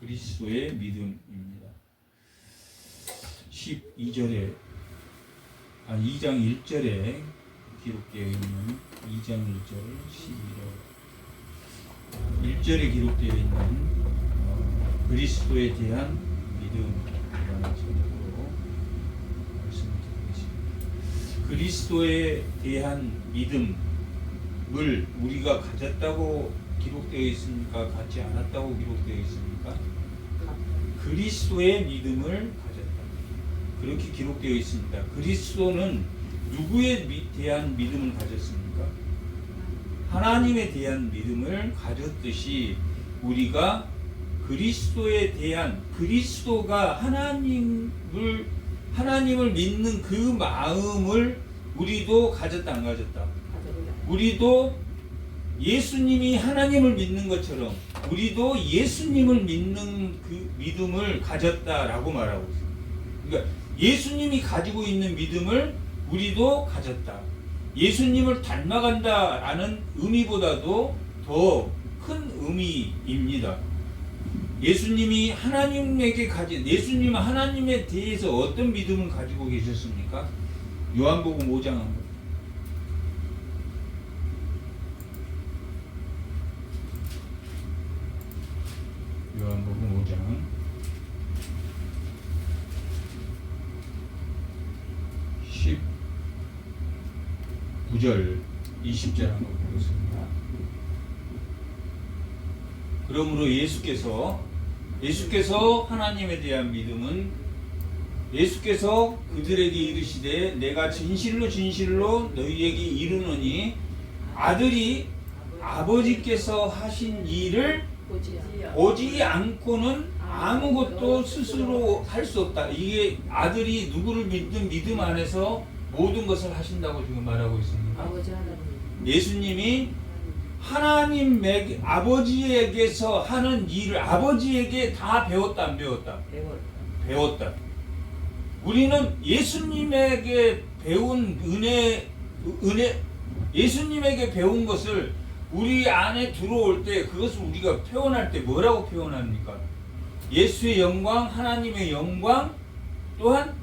그리스도의 믿음입니다. 12절에 2장 1절에 기록되어 있는 2장 1절 1절에 기록되어 있는 그리스도에 대한 믿음이라는 제목으로 말씀을 드리겠습니다. 그리스도에 대한 믿음을 우리가 가졌다고 기록되어 있습니까? 갖지 않았다고 기록되어 있습니까? 그리스도의 믿음을 가졌다. 그렇게 기록되어 있습니다. 그리스도는 누구에 대한 믿음을 가졌습니까? 하나님에 대한 믿음을 가졌듯이 우리가 그리스도에 대한, 그리스도가 하나님을 믿는 그 마음을 우리도 가졌다 안 가졌다? 우리도 예수님이 하나님을 믿는 것처럼 우리도 예수님을 믿는 그 믿음을 가졌다라고 말하고 있습니다. 그러니까 예수님이 가지고 있는 믿음을 우리도 가졌다. 예수님을 닮아간다라는 의미보다도 더 큰 의미입니다. 예수님이 예수님은 하나님에 대해서 어떤 믿음을 가지고 계셨습니까? 요한복음 5장 한번. 요한복음 5장 19절 20절 한번 보겠습니다. 그러므로 예수께서 하나님에 대한 믿음은 예수께서 그들에게 이르시되 내가 진실로 진실로 너희에게 이르노니 아들이 아버지께서 하신 일을 보지 않고는 아무것도 스스로 할 수 없다. 이게 아들이 누구를 믿든 믿음 안에서 모든 것을 하신다고 지금 말하고 있습니다. 예수님이 하나님 아버지에게서 하는 일을 아버지에게 다 배웠다 안 배웠다? 배웠다. 우리는 예수님에게 배운 예수님에게 배운 것을 우리 안에 들어올 때 그것을 우리가 표현할 때 뭐라고 표현합니까? 예수의 영광, 하나님의 영광, 또한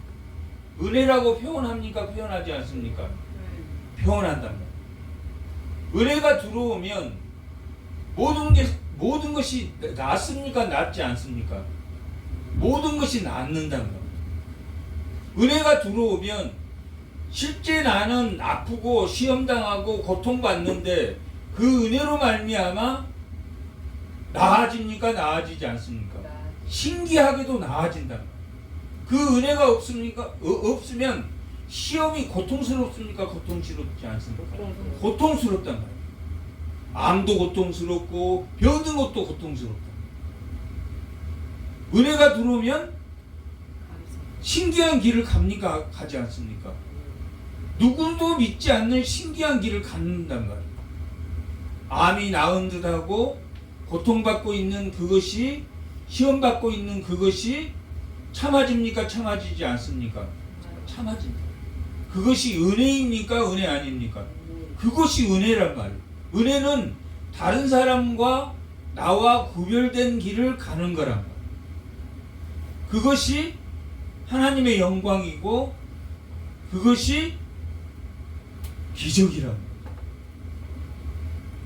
은혜라고 표현합니까? 표현하지 않습니까? 표현한단 말이에요. 은혜가 들어오면 모든 것이 낫습니까? 낫지 않습니까? 모든 것이 낫는단 말이에요. 은혜가 들어오면 실제 나는 아프고 시험당하고 고통받는데 그 은혜로 말미암아 나아집니까? 나아지지 않습니까? 신기하게도 나아진단 말이에요. 그 은혜가 없으면 시험이 고통스럽습니까? 고통스럽지 않습니까? 고통스럽단 말이에요. 암도 고통스럽고 병든 것도 고통스럽다. 은혜가 들어오면 신기한 길을 갑니까? 가지 않습니까? 누구도 믿지 않는 신기한 길을 갖는단 말이에요. 암이 나은 듯하고 고통받고 있는 그것이 시험받고 있는 그것이 참아집니까? 참아지지 않습니까? 참아집니다. 그것이 은혜입니까? 은혜 아닙니까? 그것이 은혜란 말이에요. 은혜는 다른 사람과 나와 구별된 길을 가는 거란 말이에요. 그것이 하나님의 영광이고 그것이 기적이란 말이에요.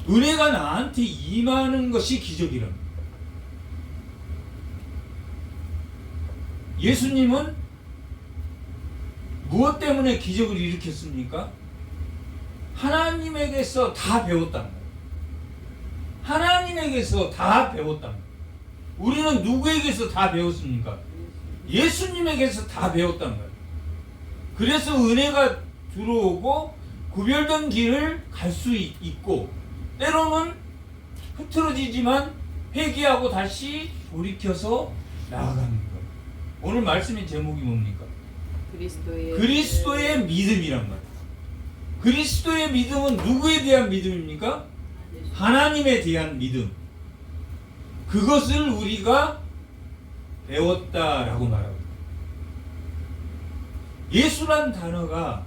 은혜가 나한테 임하는 것이 기적이란 말이에요. 예수님은 무엇 때문에 기적을 일으켰습니까? 하나님에게서 다 배웠단 말이에요. 하나님에게서 다 배웠단 말이에요. 우리는 누구에게서 다 배웠습니까? 예수님에게서 다 배웠단 말이에요. 그래서 은혜가 들어오고 구별된 길을 갈 수 있고 때로는 흐트러지지만 회개하고 다시 돌이켜서 나아가는 거예요. 오늘 말씀의 제목이 뭡니까? 그리스도의 믿음이란 말이에요. 그리스도의 믿음은 누구에 대한 믿음입니까? 하나님에 대한 믿음. 그것을 우리가 배웠다라고 말합니다. 예수란 단어가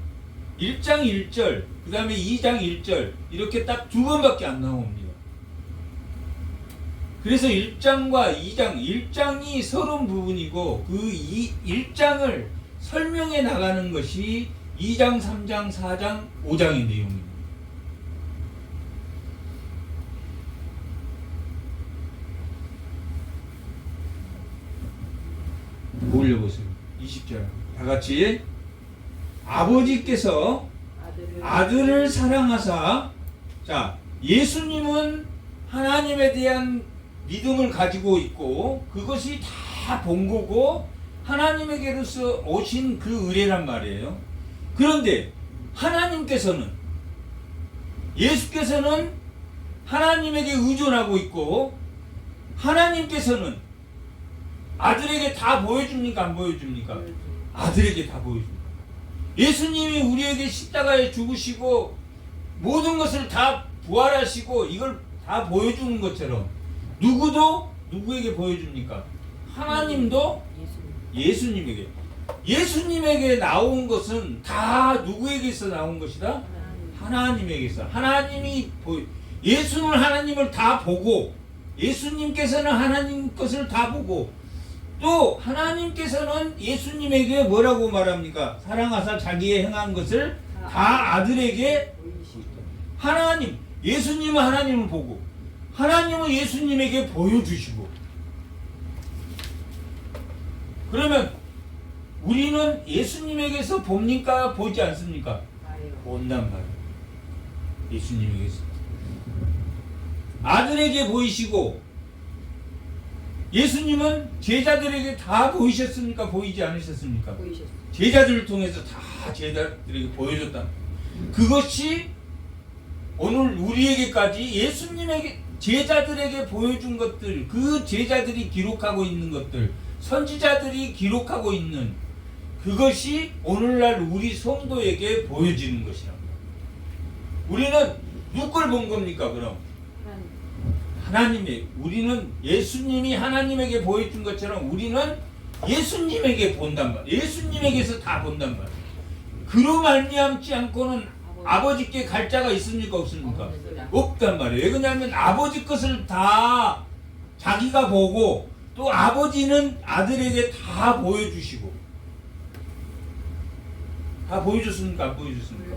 1장 1절, 그 다음에 2장 1절 이렇게 딱 두 번밖에 안 나옵니다. 그래서 1장과 2장, 1장이 서론 부분이고 그 1장을 설명해 나가는 것이 2장, 3장, 4장, 5장의 내용입니다. 올려보세요. 20절. 다 같이. 아버지께서 아들을 사랑하사, 자, 예수님은 하나님에 대한 믿음을 가지고 있고 그것이 다 본 거고 하나님에게로서 오신 그 의뢰란 말이에요. 그런데 하나님께서는, 예수께서는 하나님에게 의존하고 있고 하나님께서는 아들에게 다 보여줍니까? 안 보여줍니까? 아들에게 다 보여줍니다. 예수님이 우리에게 십자가에 죽으시고 모든 것을 다 부활하시고 이걸 다 보여주는 것처럼 누구도 누구에게 보여줍니까? 하나님도 예수님에게. 예수님에게 나온 것은 다 누구에게서 나온 것이다? 하나님에게서. 하나님이 예수는 하나님을 다 보고, 예수님께서는 하나님 것을 다 보고, 또 하나님께서는 예수님에게 뭐라고 말합니까? 사랑하사 자기의 행한 것을 다 아들에게. 하나님, 예수님은 하나님을 보고 하나님은 예수님에게 보여주시고. 그러면 우리는 예수님에게서 봅니까? 보지 않습니까? 본단 말이에요. 예수님에게서 아들에게 보이시고, 예수님은 제자들에게 다 보이셨습니까? 보이지 않으셨습니까? 보이셨어요. 제자들을 통해서 다 제자들에게 보여줬다. 그것이 오늘 우리에게까지 예수님에게, 제자들에게 보여준 것들, 그 제자들이 기록하고 있는 것들, 선지자들이 기록하고 있는 그것이 오늘날 우리 성도에게 보여지는 것이랍니다. 우리는 누굴 본 겁니까? 그럼 하나님의, 우리는 예수님이 하나님에게 보여준 것처럼 우리는 예수님에게 본단 말. 예수님에게서 다 본단 말. 그로 말미암지 않고는 아버지께 갈 자가 있습니까? 없습니까? 없단 말이에요. 왜냐하면 아버지 것을 다 자기가 보고 또 아버지는 아들에게 다 보여주시고. 다 보여줬습니까? 안 보여줬습니까?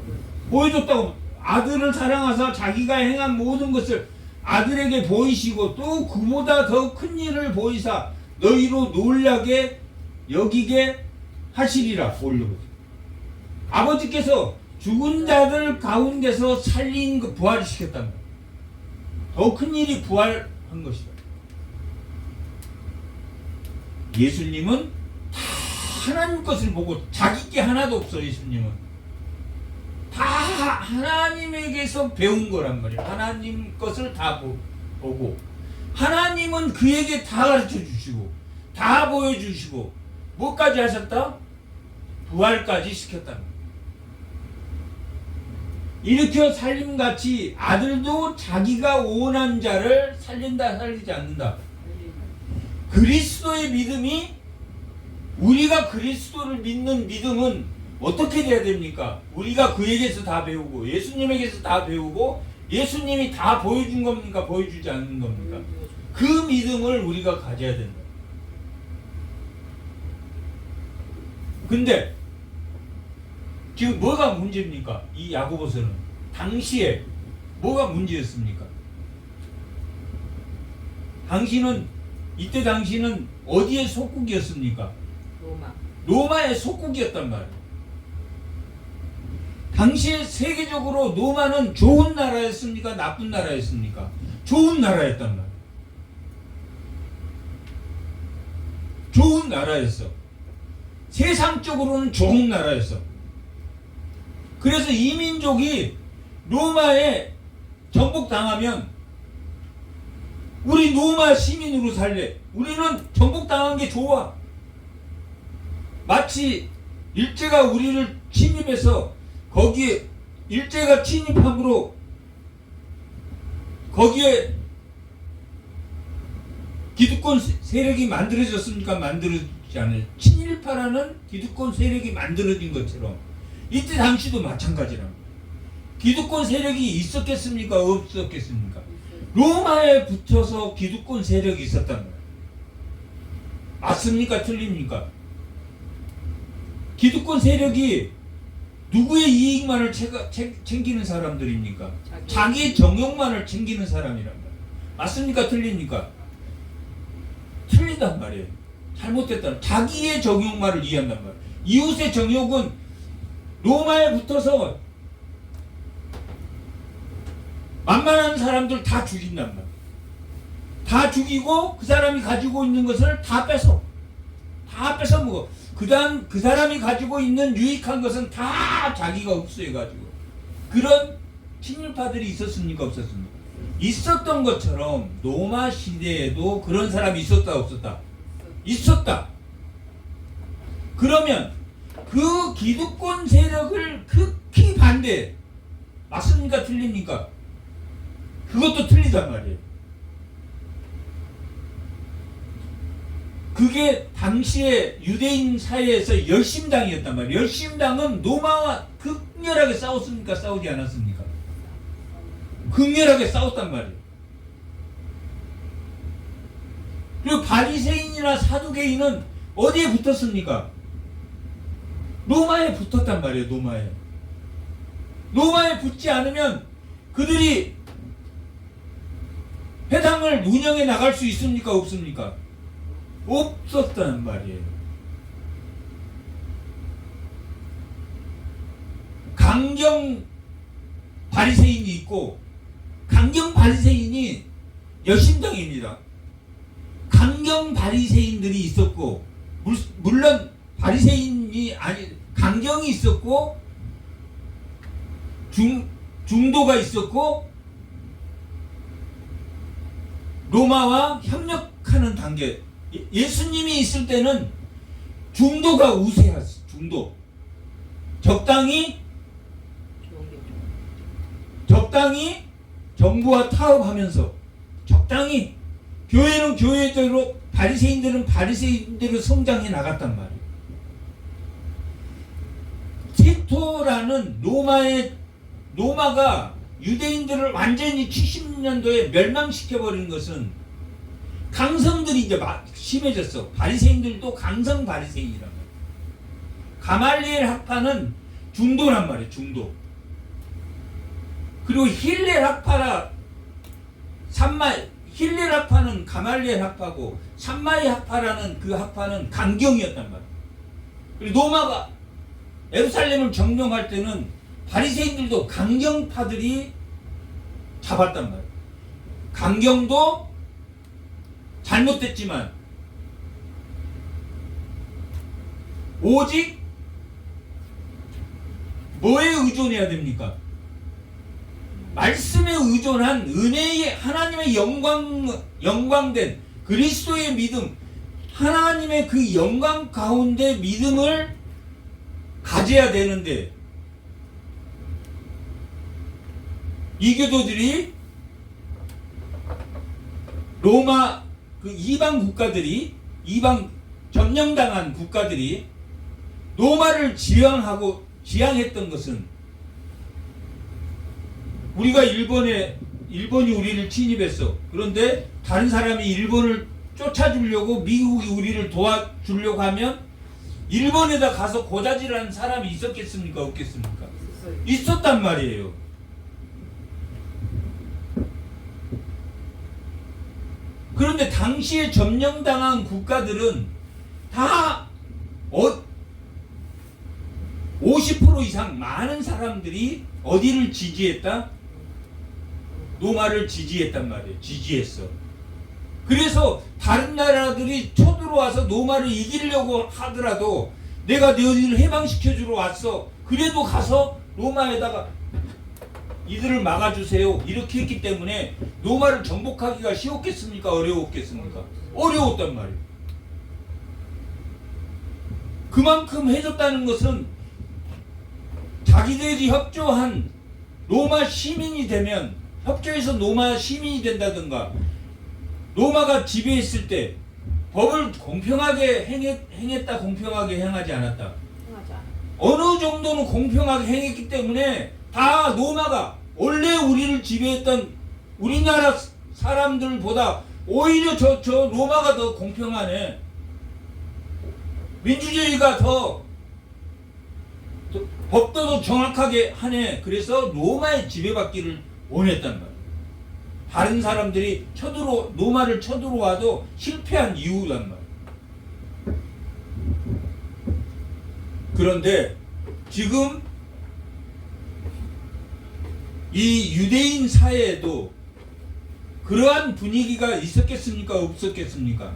보여줬다고. 아들을 사랑하사 자기가 행한 모든 것을 아들에게 보이시고 또 그보다 더 큰 일을 보이사 너희로 놀라게 여기게 하시리라. 올려보세요. 아버지께서 죽은 자들 가운데서 살린 그 부활시켰단 말이에요. 더 큰 일이 부활한 것이다. 예수님은 다 하나님 것을 보고 자기 게 하나도 없어. 예수님은 다 하나님에게서 배운 거란 말이에요. 하나님 것을 다 보고 하나님은 그에게 다 가르쳐 주시고 다 보여주시고 뭐까지 하셨다? 부활까지 시켰다. 일으켜 살림같이 아들도 자기가 원한 자를 살린다 살리지 않는다. 그리스도의 믿음이, 우리가 그리스도를 믿는 믿음은 어떻게 돼야 됩니까? 우리가 그에게서 다 배우고 예수님에게서 다 배우고 예수님이 다 보여준 겁니까? 보여주지 않는 겁니까? 그 믿음을 우리가 가져야 된다. 근데 지금 뭐가 문제입니까? 이 야고보서는 당시에 뭐가 문제였습니까? 이때 당시는 어디의 속국이었습니까? 로마의 속국이었단 말이에요. 당시에 세계적으로 로마는 좋은 나라였습니까? 나쁜 나라였습니까? 좋은 나라였단 말이에요. 좋은 나라였어. 세상적으로는 좋은 나라였어. 그래서 이민족이 로마에 정복당하면 우리 로마 시민으로 살래. 우리는 정복당한 게 좋아. 마치 일제가 우리를 침입해서 거기에 일제가 침입함으로 거기에 기득권 세력이 만들어졌습니까? 만들어지지 않아요. 친일파라는 기득권 세력이 만들어진 것처럼 이때 당시도 마찬가지랍니다. 기득권 세력이 있었겠습니까? 없었겠습니까? 로마에 붙여서 기득권 세력이 있었단 말이에요. 맞습니까? 틀립니까? 기득권 세력이 누구의 이익만을 챙기는 사람들입니까? 자기의 정욕만을 챙기는 사람이란 말이에요. 맞습니까? 틀립니까? 틀리단 말이에요. 잘못됐다. 자기의 정욕만을 이해한단 말이에요. 이웃의 정욕은 로마에 붙어서 만만한 사람들 다 죽인단 말이에요. 다 죽이고 그 사람이 가지고 있는 것을 다 뺏어 먹어. 그다음 그 사람이 가지고 있는 유익한 것은 다 자기가 흡수해가지고. 그런 친일파들이 있었습니까? 없었습니까? 있었던 것처럼 로마 시대에도 그런 사람이 있었다 없었다? 있었다. 그러면 그 기득권 세력을 극히 반대. 맞습니까? 틀립니까? 그것도 틀리단 말이에요. 그게 당시에 유대인 사회에서 열심당이었단 말이에요. 열심당은 로마와 극렬하게 싸웠습니까? 싸우지 않았습니까? 극렬하게 싸웠단 말이에요. 그리고 바리새인이나 사두개인은 어디에 붙었습니까? 로마에 붙었단 말이에요. 로마에 붙지 않으면 그들이 회당을 운영해 나갈 수 있습니까? 없습니까? 없었단 말이에요. 강경 바리새인이 있고, 강경 바리새인이 열심당입니다. 강경 바리새인들이 있었고, 물론 바리새인이 아니 강경이 있었고, 중도가 있었고, 로마와 협력하는 단계. 예수님이 있을 때는 중도가 우세했어. 중도. 적당히 정부와 타협하면서 적당히 교회는 교회대로 바리새인들은 바리새인대로 성장해 나갔단 말이에요. 티토라는 로마가 유대인들을 완전히 70년도에 멸망시켜버린 것은 강성들이 이제 막 심해졌어. 바리새인들도 강성 바리새인이란 말이에요. 가말리엘 학파는 중도란 말이에요. 중도. 그리고 힐렐 학파는 가말리엘 학파고 산마이 학파라는 그 학파는 강경이었단 말이에요. 그리고 로마가 예루살렘을 점령할 때는 바리새인들도 강경파들이 잡았단 말이에요. 강경도 잘못됐지만 오직 뭐에 의존해야 됩니까? 말씀에 의존한 은혜의 하나님의 영광된 그리스도의 믿음, 하나님의 그 영광 가운데 믿음을 가져야 되는데 이교도들이 로마 그 이방 점령당한 국가들이 로마를 지향했던 것은 우리가 일본이 우리를 침입했어. 그런데 다른 사람이 일본을 쫓아주려고 미국이 우리를 도와주려고 하면 일본에다 가서 고자질하는 사람이 있었겠습니까? 없겠습니까? 있었단 말이에요. 그런데 당시에 점령당한 국가들은 다 50% 이상 많은 사람들이 어디를 지지했다? 로마를 지지했단 말이에요. 지지했어. 그래서 다른 나라들이 쳐들어와서 로마를 이기려고 하더라도 내가 너희를 해방시켜주러 왔어. 그래도 가서 로마에다가 이들을 막아주세요. 이렇게 했기 때문에 로마를 정복하기가 쉬웠겠습니까? 어려웠겠습니까? 어려웠단 말이에요. 그만큼 해줬다는 것은 자기들이 협조한 로마 시민이 되면 협조해서 로마 시민이 된다든가 로마가 지배했을 때 법을 공평하게 행했다 공평하게 행하지 않았다. 어느 정도는 공평하게 행했기 때문에 다 로마가 원래 우리를 지배했던 우리나라 사람들보다 오히려 저 로마가 더 공평하네. 민주주의가 더 법도 더 정확하게 하네. 그래서 로마의 지배받기를 원했단 말이야. 다른 사람들이 로마를 쳐들어와도 실패한 이유란 말이야. 그런데 지금 이 유대인 사회에도 그러한 분위기가 있었겠습니까? 없었겠습니까?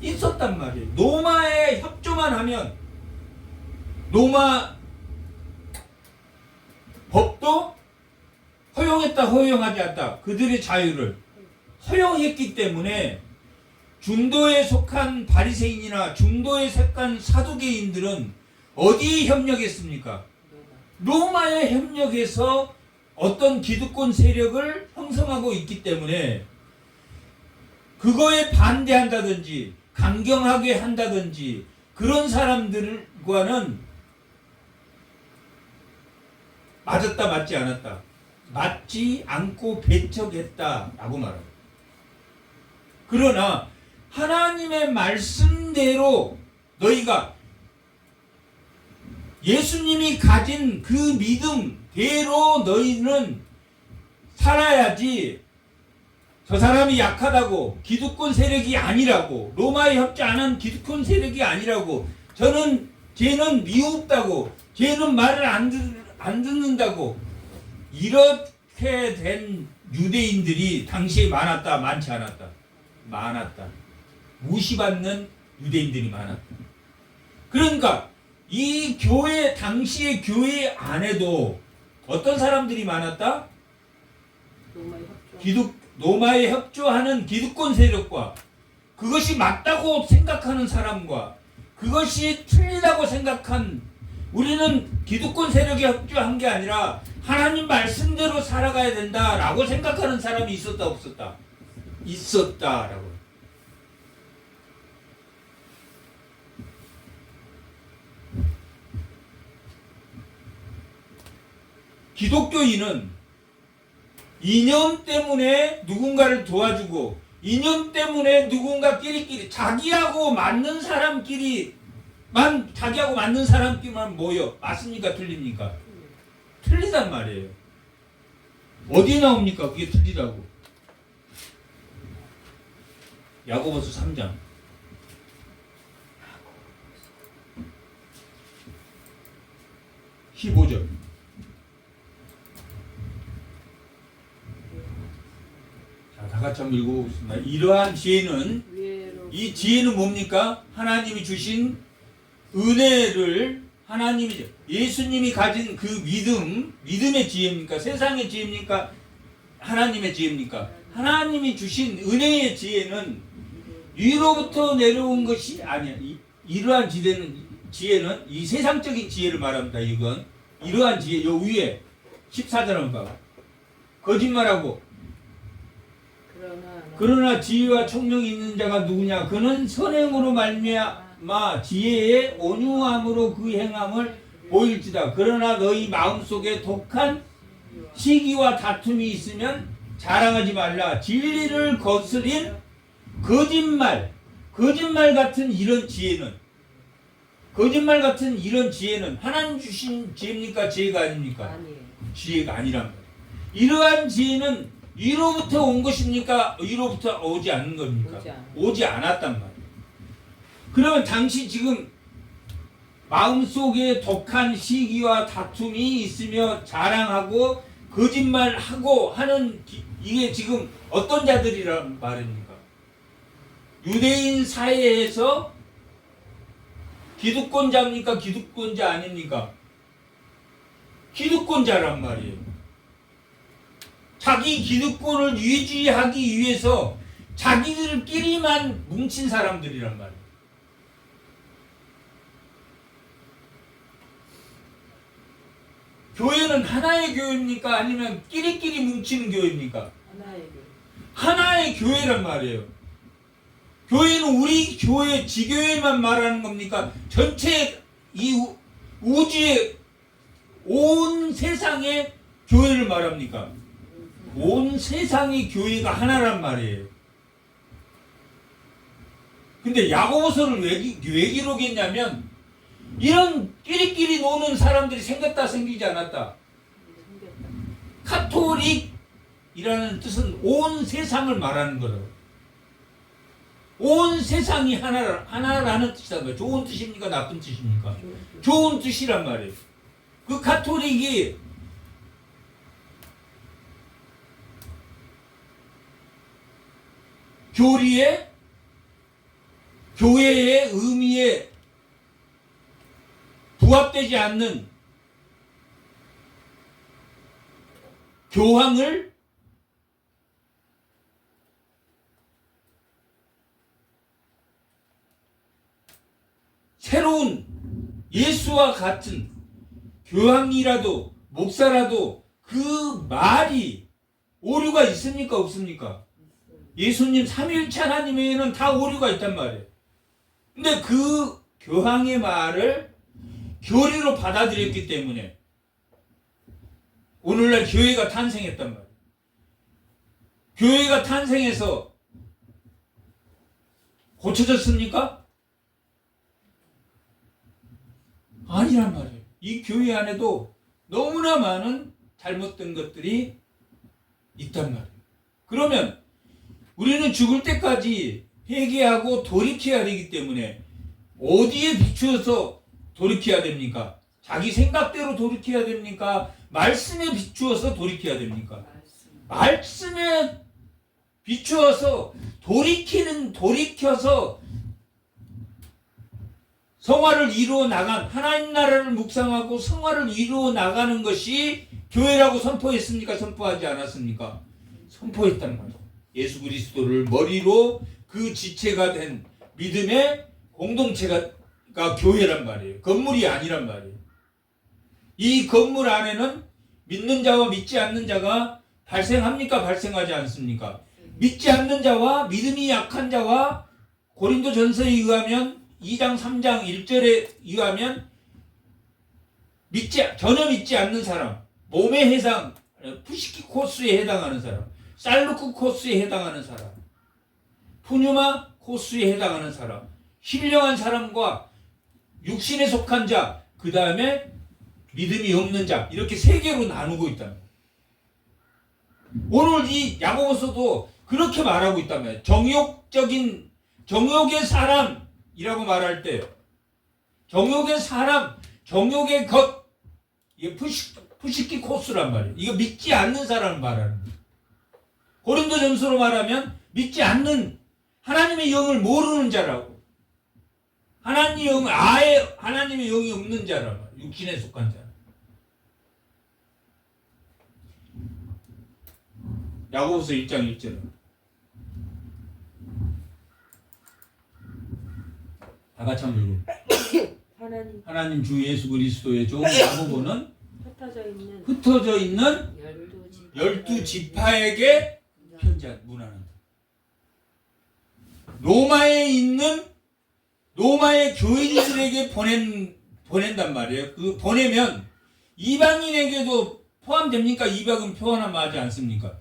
있었단 말이에요. 로마에 협조만 하면 로마 법도 허용했다 허용하지 않다 그들의 자유를 허용했기 때문에 중도에 속한 바리새인이나 중도에 속한 사두개인들은 어디에 협력했습니까? 로마에 협력해서 어떤 기득권 세력을 형성하고 있기 때문에 그거에 반대한다든지 강경하게 한다든지 그런 사람들과는 맞았다 맞지 않았다 맞지 않고 배척했다라고 말합니다. 그러나 하나님의 말씀대로 너희가 예수님이 가진 그 믿음대로 너희는 살아야지 저 사람이 약하다고 기득권 세력이 아니라고 로마에 협조 안 한 기득권 세력이 아니라고 쟤는 미흡다고 쟤는 말을 안 듣는다고 이렇게 된 유대인들이 당시에 많았다 많지 않았다? 많았다. 무시받는 유대인들이 많았다. 그러니까 이 교회 당시의 교회 안에도 어떤 사람들이 많았다? 로마에 협조하는 기득권 세력과 그것이 맞다고 생각하는 사람과 그것이 틀리다고 생각한 우리는 기득권 세력에 협조한 게 아니라 하나님 말씀대로 살아가야 된다라고 생각하는 사람이 있었다 없었다? 있었다라고. 기독교인은 이념 때문에 누군가를 도와주고 이념 때문에 누군가 끼리끼리 자기하고 맞는 사람끼리만 모여. 맞습니까? 틀립니까? 틀리단 말이에요. 어디에 나옵니까? 그게 틀리다고. 야고보서 3장 15절. 자, 다 같이 한번 읽어보겠습니다. 이러한 지혜는 이 지혜는 뭡니까? 하나님이 주신 은혜를 예수님이 가진 그 믿음의 지혜입니까? 세상의 지혜입니까? 하나님의 지혜입니까? 하나님이 주신 은혜의 지혜는 위로부터 내려온 것이 아니야. 이러한 지혜는 이 세상적인 지혜를 말합니다. 이러한 지혜, 요 위에 14절 한번 봐봐. 거짓말하고 그러나 지혜와 총명이 있는 자가 누구냐? 그는 선행으로 말미암아 지혜의 온유함으로 그 행함을 보일지다. 그러나 너희 마음속에 독한 시기와 다툼이 있으면 자랑하지 말라. 진리를 거스린 거짓말 같은 이런 지혜는 하나님 주신 지혜입니까? 지혜가 아닙니까? 지혜가 아니란 말이에요. 이러한 지혜는 위로부터 온 것입니까? 위로부터 오지 않는 겁니까? 오지 않았단 말이에요. 그러면 당시 지금 마음속에 독한 시기와 다툼이 있으며 자랑하고 거짓말하고 하는 이게 지금 어떤 자들이란 말입니까? 유대인 사회에서 기득권자입니까? 기득권자 아닙니까? 기득권자란 말이에요. 자기 기득권을 유지하기 위해서 자기들끼리만 뭉친 사람들이란 말이에요. 교회는 하나의 교회입니까? 아니면 끼리끼리 뭉치는 교회입니까? 하나의 교회란 말이에요. 교회는 우리 교회 지교회만 말하는 겁니까? 전체 이 우주의 온 세상의 교회를 말합니까? 온 세상의 교회가 하나란 말이에요. 근데 야고보서를 왜 기록했냐면 이런 끼리끼리 노는 사람들이 생겼다 생기지 않았다. 카톨릭이라는 뜻은 온 세상을 말하는 거라고. 온 세상이 하나라는 뜻이란 말이에요. 좋은 뜻입니까? 나쁜 뜻입니까? 좋은 뜻이란 말이에요. 그 카톨릭이 교회의 의미에 부합되지 않는 교황을 새로운 예수와 같은 교황이라도 목사라도 그 말이 오류가 있습니까? 없습니까? 예수님 삼위일체 하나님에는 다 오류가 있단 말이에요. 근데 그 교황의 말을 교리로 받아들였기 때문에 오늘날 교회가 탄생했단 말이에요. 교회가 탄생해서 고쳐졌습니까? 아니란 말이에요. 이 교회 안에도 너무나 많은 잘못된 것들이 있단 말이에요. 그러면 우리는 죽을 때까지 회개하고 돌이켜야 되기 때문에 어디에 비추어서 돌이켜야 됩니까? 자기 생각대로 돌이켜야 됩니까? 말씀에 비추어서 돌이켜야 됩니까? 말씀에 비추어서 돌이켜서 성화를 이루어 나간 하나님 나라를 묵상하고 성화를 이루어 나가는 것이 교회라고 선포했습니까? 선포하지 않았습니까? 선포했단 말이에요. 예수 그리스도를 머리로 그 지체가 된 믿음의 공동체가 교회란 말이에요. 건물이 아니란 말이에요. 이 건물 안에는 믿는 자와 믿지 않는 자가 발생합니까? 발생하지 않습니까? 믿지 않는 자와 믿음이 약한 자와 고린도전서에 의하면 2장 3장 1절에 의하면 전혀 믿지 않는 사람, 몸에 해당, 푸시키 코스에 해당하는 사람, 살루크 코스에 해당하는 사람, 푸뉴마 코스에 해당하는 사람, 신령한 사람과 육신에 속한 자, 그 다음에 믿음이 없는 자, 이렇게 세 개로 나누고 있다. 오늘 이 야고보서도 그렇게 말하고 있다면 정욕의 사람이라고 말할 때 정욕의 사람, 정욕의 것, 이게 푸시키 코스란 말이에요. 이거 믿지 않는 사람을 말하는 거예요. 고린도전서로 말하면 믿지 않는 하나님의 영을 모르는 자라고. 하나님의 영이 없는 자라고. 육신에 속한 자. 야고보서 1장 1절. 다 같이 한번 읽어. 하나님 주 예수 그리스도의 종 야고보는 흩어져 있는 열두 지파에게 문하는 로마의 교인들에게 보낸단 말이에요. 그 보내면 이방인에게도 포함됩니까? 이방인 포함하지 않습니까?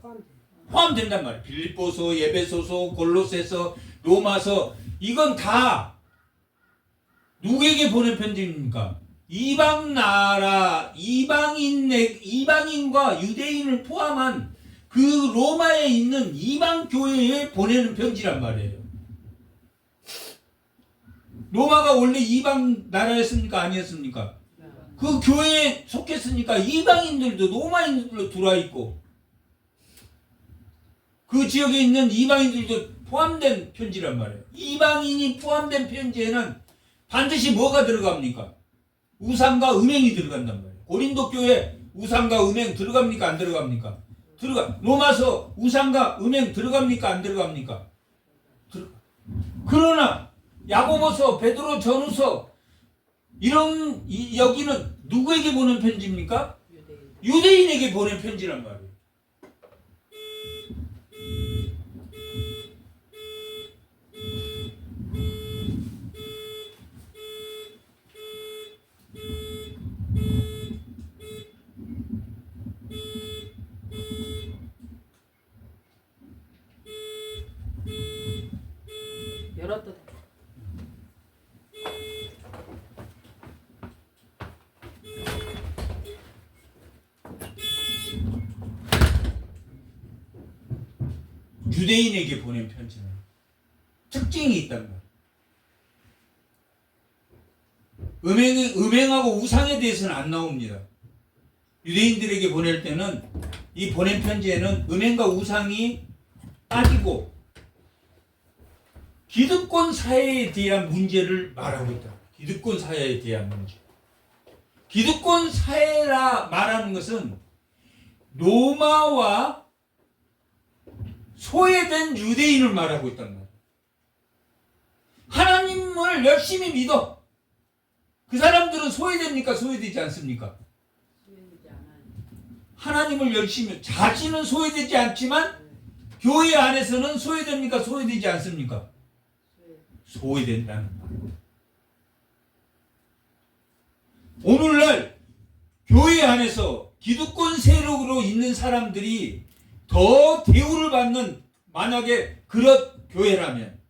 포함된단 말이에요. 빌립보서, 에베소서, 골로새서, 로마서, 이건 다 누구에게 보낸 편지입니까? 이방 나라, 이방인과 유대인을 포함한 그 로마에 있는 이방 교회에 보내는 편지란 말이에요. 로마가 원래 이방 나라였습니까? 아니었습니까? 그 교회에 속했으니까 이방인들도 로마인들도 들어와 있고 그 지역에 있는 이방인들도 포함된 편지란 말이에요. 이방인이 포함된 편지에는 반드시 뭐가 들어갑니까? 우상과 음행이 들어간단 말이에요. 고린도 교회 우상과 음행 들어갑니까? 안 들어갑니까? 로마서 우상과 음행 들어갑니까? 안 들어갑니까? 그러나 야고보서, 베드로 전후서 여기는 누구에게 보낸 편지입니까? 유대인에게 보낸 편지란 말이에요. 유대인에게 보낸 편지는 특징이 있단 말이에요. 음행하고 우상에 대해서는 안 나옵니다. 유대인들에게 보낼 때는 이 보낸 편지에는 음행과 우상이 빠지고 기득권 사회에 대한 문제를 말하고 있다. 기득권 사회에 대한 문제. 기득권 사회라 말하는 것은 로마와 소외된 유대인을 말하고 있단 말이에요. 하나님을 열심히 믿어. 그 사람들은 소외됩니까? 소외되지 않습니까? 하나님을 열심히, 자신은 소외되지 않지만 교회 안에서는 소외됩니까? 소외되지 않습니까? 소외된다는 말이에요. 오늘날 교회 안에서 기득권 세력으로 있는 사람들이 더 대우를 받는, 만약에 그런 교회라면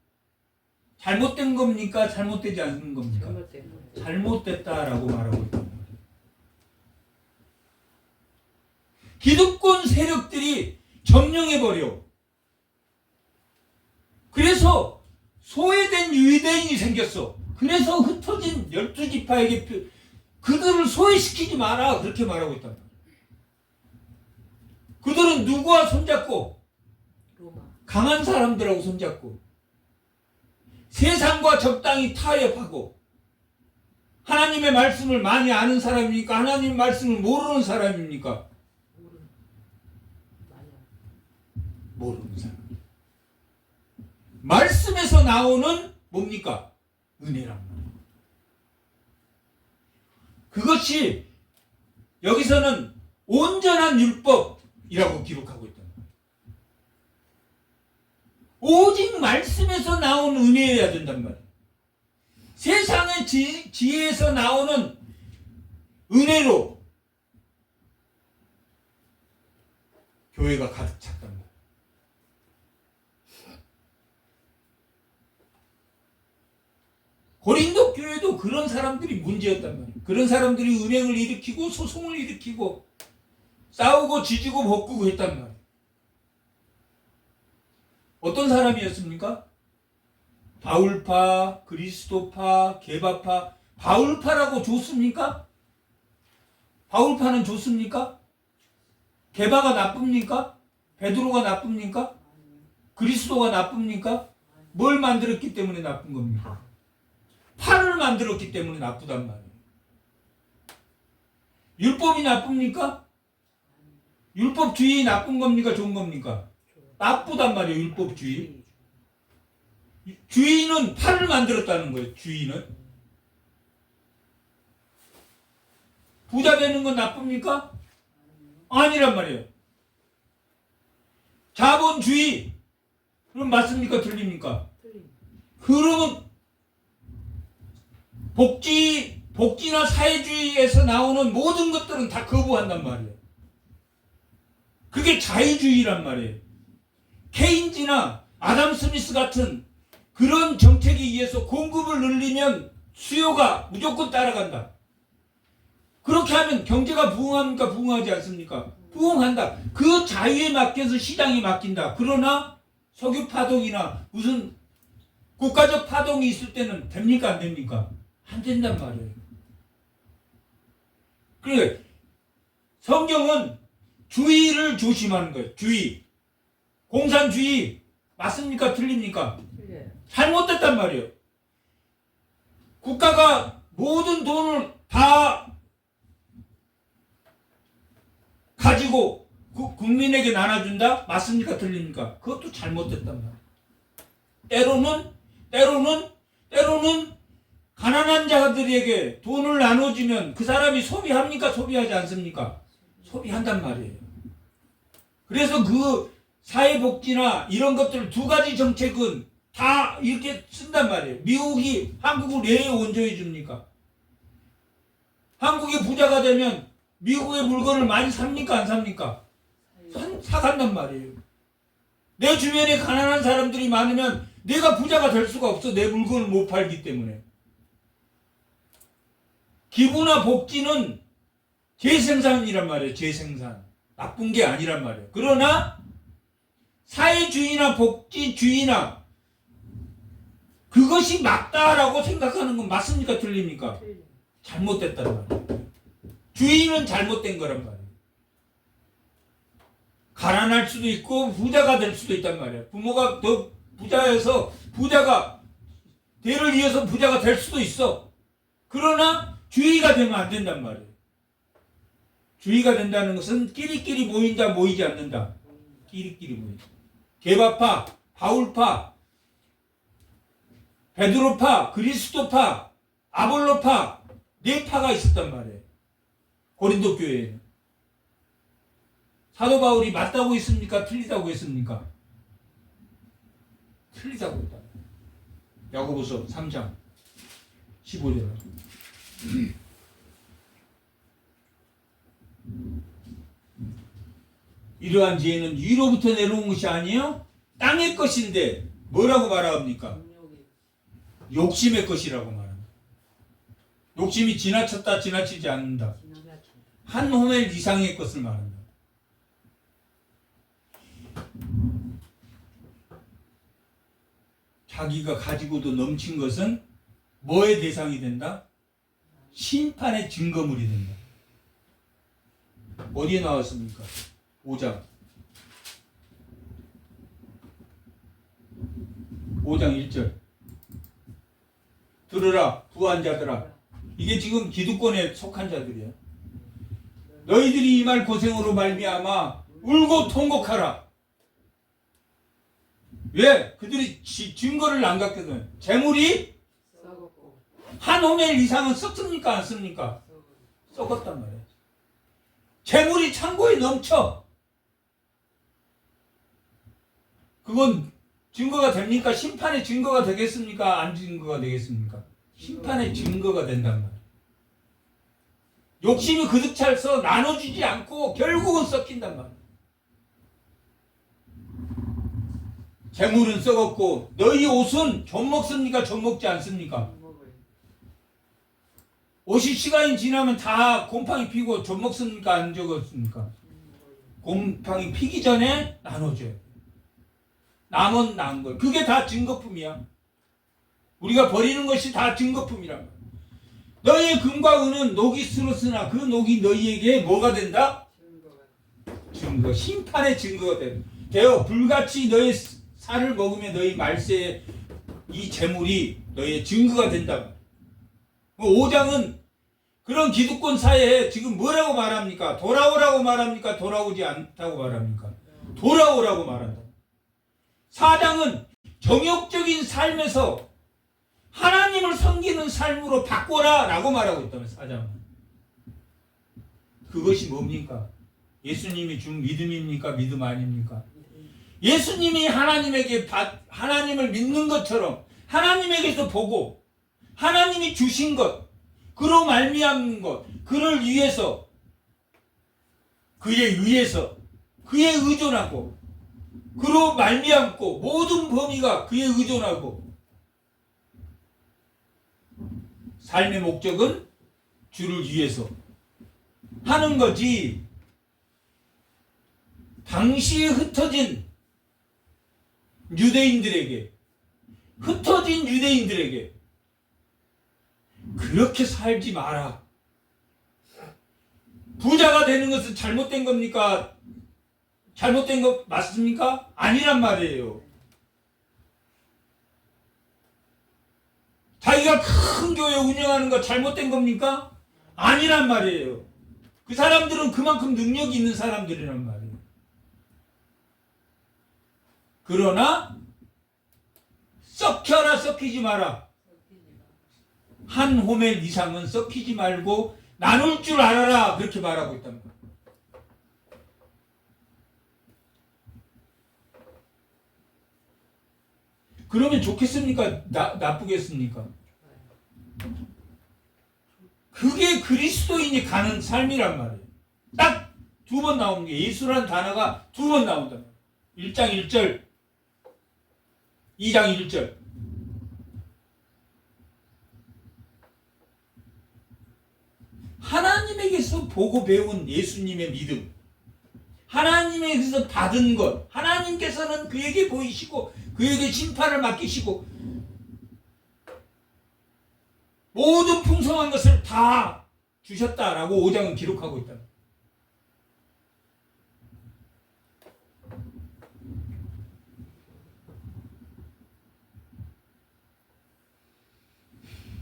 잘못된 겁니까? 잘못되지 않는 겁니까? 잘못됐다라고 말하고 있단 말이에요. 기득권 세력들이 점령해버려. 그래서 소외된 유대인이 생겼어. 그래서 흩어진 12지파에게 그들을 소외시키지 마라, 그렇게 말하고 있단 말이에요. 그들은 누구와 손잡고? 강한 사람들하고 손잡고 세상과 적당히 타협하고, 하나님의 말씀을 많이 아는 사람입니까? 하나님의 말씀을 모르는 사람입니까? 모르는 사람. 말씀에서 나오는 뭡니까? 은혜란 말이에요. 그것이 여기서는 온전한 율법이라고 기록하고 있다. 오직 말씀에서 나오는 은혜여야 된단 말이에요. 세상의 지혜에서 나오는 은혜로 교회가 가득 찼단 말이에요. 고린도 교회도 그런 사람들이 문제였단 말이에요. 그런 사람들이 음행을 일으키고 소송을 일으키고 싸우고 지지고 볶고 했단 말이에요. 어떤 사람이었습니까? 바울파, 그리스도파, 게바파. 바울파라고 좋습니까? 바울파는 좋습니까? 게바가 나쁩니까? 베드로가 나쁩니까? 그리스도가 나쁩니까? 뭘 만들었기 때문에 나쁜 겁니까? 파를 만들었기 때문에 나쁘단 말이에요. 율법이 나쁩니까? 율법주의 나쁜 겁니까? 좋은 겁니까? 나쁘단 말이에요. 율법주의. 주의는 파를 만들었다는 거예요. 주의는. 부자 되는 건 나쁩니까? 아니란 말이에요. 자본주의. 그럼 맞습니까? 틀립니까? 그러면 복지나 사회주의에서 나오는 모든 것들은 다 거부한단 말이에요. 그게 자유주의란 말이에요. 케인즈나 아담 스미스 같은 그런 정책에 의해서 공급을 늘리면 수요가 무조건 따라간다. 그렇게 하면 경제가 부흥합니까? 부흥하지 않습니까? 부흥한다. 그 자유에 맡겨서 시장이 맡긴다. 그러나 석유 파동이나 무슨 국가적 파동이 있을 때는 됩니까? 안 됩니까? 안 된단 말이에요. 그래, 성경은 주의를 조심하는 거예요. 주의. 공산주의 맞습니까? 틀립니까? 잘못됐단 말이에요. 국가가 모든 돈을 다 가지고 국민에게 나눠준다? 맞습니까? 틀립니까? 그것도 잘못됐단 말이에요. 때로는 가난한 자들에게 돈을 나눠주면 그 사람이 소비합니까? 소비하지 않습니까? 소비한단 말이에요. 그래서 그 사회복지나 이런 것들 두 가지 정책은 다 이렇게 쓴단 말이에요. 미국이 한국을 왜 원조해 줍니까? 한국이 부자가 되면 미국의 물건을 많이 삽니까? 안 삽니까? 사간단 말이에요. 내 주변에 가난한 사람들이 많으면 내가 부자가 될 수가 없어. 내 물건을 못 팔기 때문에. 기부나 복지는 재생산이란 말이에요. 재생산. 나쁜 게 아니란 말이에요. 그러나 사회주의나 복지주의나 그것이 맞다라고 생각하는 건 맞습니까? 틀립니까? 잘못됐다는 말이에요. 주의는 잘못된 거란 말이에요. 가난할 수도 있고 부자가 될 수도 있단 말이에요. 부모가 더 부자여서 부자가 대를 이어서 부자가 될 수도 있어. 그러나 주의가 되면 안 된단 말이에요. 주의가 된다는 것은 끼리끼리 모인다, 모이지 않는다. 끼리끼리 모인다. 개바파, 바울파, 베드로파, 그리스도파, 아볼로파 네 파가 있었단 말이에요. 고린도 교회에는. 사도 바울이 맞다고 했습니까? 틀리다고 했습니까? 틀리다고 했다. 야고보서 3장 15절. 이러한 지혜는 위로부터 내려온 것이 아니에요. 땅의 것인데 뭐라고 말합니까? 욕심의 것이라고 말합니다. 욕심이 지나쳤다 지나치지 않는다. 한 호멜 이상의 것을 말한다. 자기가 가지고도 넘친 것은 뭐의 대상이 된다? 심판의 증거물이 된다. 어디에 나왔습니까? 5장 1절. 들으라 부한 자들아. 이게 지금 기득권에 속한 자들이야. 너희들이 이 말 고생으로 말미암아 울고 통곡하라. 왜? 그들이 증거를 안 갖거든. 재물이 한 호멜 이상은 썩습니까? 안 썩습니까? 썩었단 말이야. 재물이 창고에 넘쳐. 그건 증거가 됩니까? 심판의 증거가 되겠습니까? 안 증거가 되겠습니까? 심판의 증거가 된단 말이야. 욕심이 그득 차서 나눠주지 않고 결국은 썩힌단 말이야. 재물은 썩었고 너희 옷은 좀 먹습니까? 좀 먹지 않습니까? 옷이 시간이 지나면 다 곰팡이 피고 좀 먹습니까? 안 적었습니까? 곰팡이 피기 전에 나눠줘요. 남은 나은 걸. 그게 다 증거품이야. 우리가 버리는 것이 다 증거품이란 말이야. 너희의 금과 은은 녹이 쓸었으나 그 녹이 너희에게 뭐가 된다? 증거. 심판의 증거가 되어 불같이 너희 살을 먹으면 너희 말세에 이 재물이 너희의 증거가 된다. 5장은 그런 기득권 사회에 지금 뭐라고 말합니까? 돌아오라고 말합니까? 돌아오지 않다고 말합니까? 돌아오라고 말한다. 4장은 정욕적인 삶에서 하나님을 섬기는 삶으로 바꿔라 라고 말하고 있다면 4장은. 그것이 뭡니까? 예수님이 준 믿음입니까? 믿음 아닙니까? 예수님이 하나님을 믿는 것처럼 하나님에게서 보고 하나님이 주신 것, 그로 말미암는 것, 그를 위해서, 그에 의해서, 그에 의존하고, 그로 말미암고 모든 범위가 그에 의존하고 삶의 목적은 주를 위해서 하는 거지. 당시에 흩어진 유대인들에게 그렇게 살지 마라. 부자가 되는 것은 잘못된 겁니까? 잘못된 거 맞습니까? 아니란 말이에요. 자기가 큰 교회 운영하는 거 잘못된 겁니까? 아니란 말이에요. 그 사람들은 그만큼 능력이 있는 사람들이란 말이에요. 그러나 썩혀라 썩히지 마라. 한 호멜 이상은 썩히지 말고 나눌 줄 알아라. 그렇게 말하고 있단 말이에요. 그러면 좋겠습니까? 나쁘겠습니까? 그게 그리스도인이 가는 삶이란 말이에요. 딱 두 번 나오는 게 예수라는 단어가 두 번 나온다. 1장 1절, 2장 1절. 하나님에게서 보고 배운 예수님의 믿음, 하나님에게서 받은 것, 하나님께서는 그에게 보이시고 그에게 심판을 맡기시고 모든 풍성한 것을 다 주셨다라고 5장은 기록하고 있다.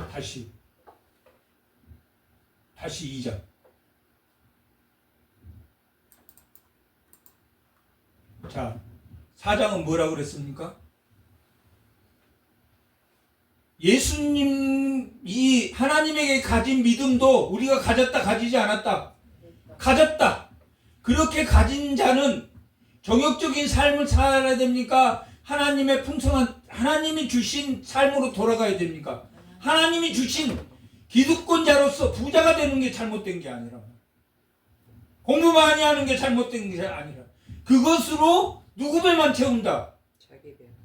다시 2장. 자, 4장은 뭐라고 그랬습니까? 예수님이 하나님에게 가진 믿음도 우리가 가졌다 가지지 않았다. 가졌다. 그렇게 가진 자는 정욕적인 삶을 살아야 됩니까? 하나님의 풍성한 하나님이 주신 삶으로 돌아가야 됩니까? 하나님이 주신 기득권자로서 부자가 되는 게 잘못된 게 아니라, 공부 많이 하는 게 잘못된 게 아니라, 그것으로 누구 배만 채운다?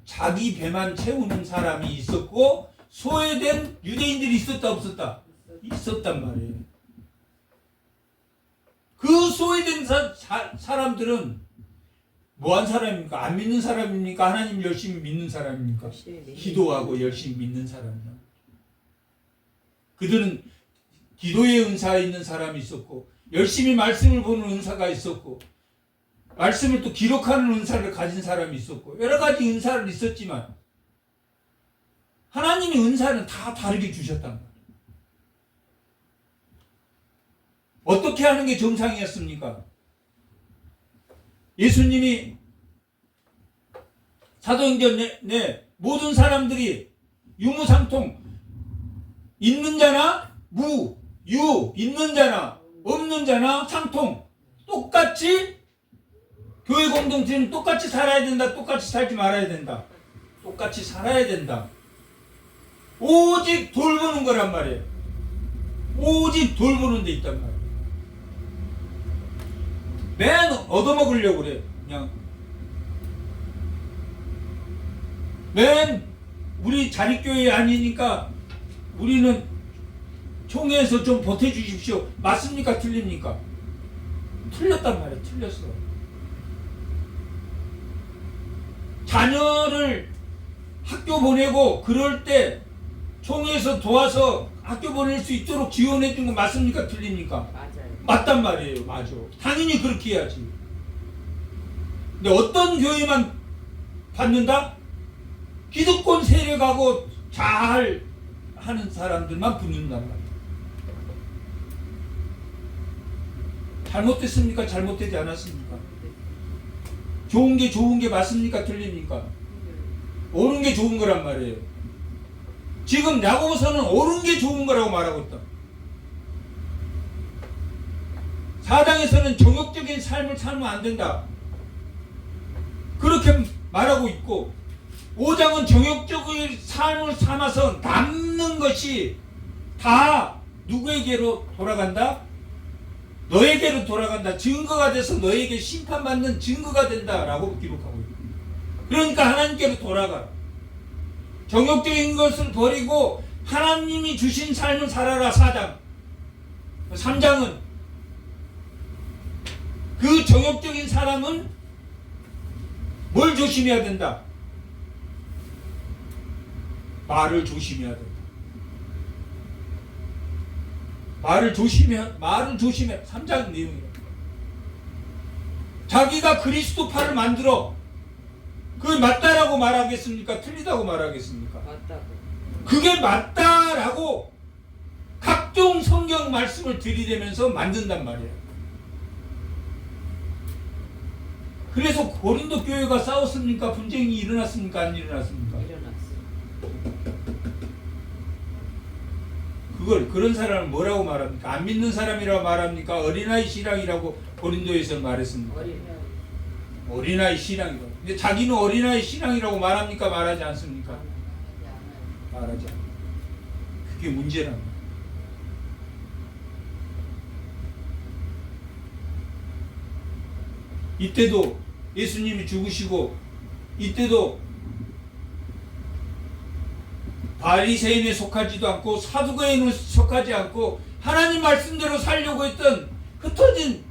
자기 배만 채우는 사람이 있었고 소외된 유대인들이 있었다 없었다? 있었단 말이에요. 그 소외된 사람들은 뭐한 사람입니까? 안 믿는 사람입니까? 하나님 열심히 믿는 사람입니까? 기도하고 열심히 믿는 사람이야. 그들은 기도의 은사가 있는 사람이 있었고, 열심히 말씀을 보는 은사가 있었고, 말씀을 또 기록하는 은사를 가진 사람이 있었고, 여러 가지 은사를 있었지만 하나님의 은사는 다 다르게 주셨단 말이에요. 어떻게 하는 게 정상이었습니까? 예수님이 사도행전에 모든 사람들이 유무상통, 있는 자나 무, 유, 있는 자나 없는 자나 상통, 똑같이 교회 공동체는 똑같이 살아야 된다. 똑같이 살지 말아야 된다. 똑같이 살아야 된다. 오직 돌보는 거란 말이에요. 오직 돌보는 데 있단 말이에요. 맨 얻어먹으려고 그래. 그냥 맨 우리 자립교회 아니니까 우리는 총회에서 좀 보태주십시오. 맞습니까? 틀립니까? 틀렸단 말이에요. 틀렸어. 자녀를 학교 보내고 그럴 때 총회에서 도와서 학교 보낼 수 있도록 지원해 준 거 맞습니까? 틀립니까? 맞아요. 맞단 말이에요. 맞아. 당연히 그렇게 해야지. 근데 어떤 교회만 받는다? 기득권 세력하고 잘 하는 사람들만 붙는단 말이에요. 잘못됐습니까? 잘못되지 않았습니까? 좋은 게 맞습니까? 틀립니까? 옳은 게 좋은 거란 말이에요. 지금 야고보서는 옳은 게 좋은 거라고 말하고 있다. 4장에서는 정욕적인 삶을 살면 안 된다. 그렇게 말하고 있고, 5장은 정욕적인 삶을 삼아서 남는 것이 다 누구에게로 돌아간다? 너에게로 돌아간다. 증거가 돼서 너에게 심판받는 증거가 된다라고 기록하고 있다. 그러니까 하나님께로 돌아가. 정욕적인 것을 버리고 하나님이 주신 삶을 살아라. 4장. 3장은 그 정욕적인 사람은 뭘 조심해야 된다? 말을 조심해야 된다. 말을 조심해. 3장 내용이야. 자기가 그리스도파를 만들어. 그게 맞다라고 말하겠습니까? 틀리다고 말하겠습니까? 맞다고. 그게 맞다라고 각종 성경 말씀을 들이대면서 만든단 말이에요. 그래서 고린도 교회가 싸웠습니까? 분쟁이 일어났습니까? 안 일어났습니까? 그런 사람을 뭐라고 말합니까? 안 믿는 사람이라고 말합니까? 어린아이 신앙이라고 고린도에서 말했습니까? 어린아이 신앙이라고. 근데 자기는 어린아이 신앙이라고 말합니까? 말하지 않습니까? 말하지 않습니다. 그게 문제란 말이에요. 이때도 예수님이 죽으시고, 이때도 바리새인에 속하지도 않고 사두개인에 속하지 않고 하나님 말씀대로 살려고 했던 흩어진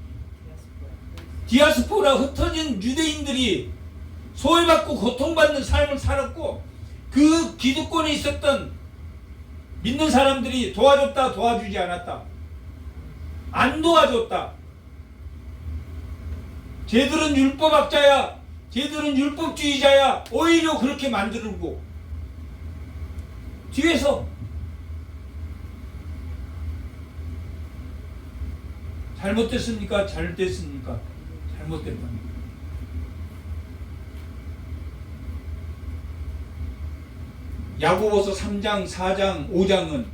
디아스포라 흩어진 유대인들이 소외받고 고통받는 삶을 살았고 그 기득권에 있었던 믿는 사람들이 도와줬다 도와주지 않았다. 안 도와줬다. 쟤들은 율법학자야. 쟤들은 율법주의자야. 오히려 그렇게 만들고 뒤에서 잘못됐습니까? 잘됐습니까? 잘못됐다. 야고보서 3장, 4장, 5장은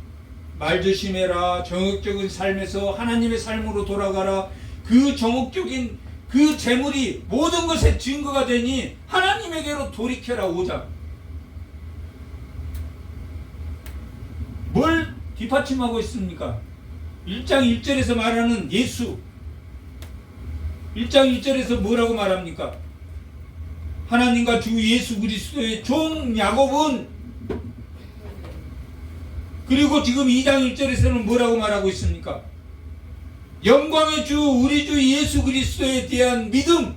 말 조심해라. 정욕적인 삶에서 하나님의 삶으로 돌아가라. 그 정욕적인 그 재물이 모든 것의 증거가 되니 하나님에게로 돌이켜라. 5장. 뭘 뒷받침하고 있습니까? 1장 1절에서 말하는 예수. 1장 1절에서 뭐라고 말합니까? 하나님과 주 예수 그리스도의 종 야곱은 그리고 지금 2장 1절에서는 뭐라고 말하고 있습니까? 영광의 주 우리 주 예수 그리스도에 대한 믿음,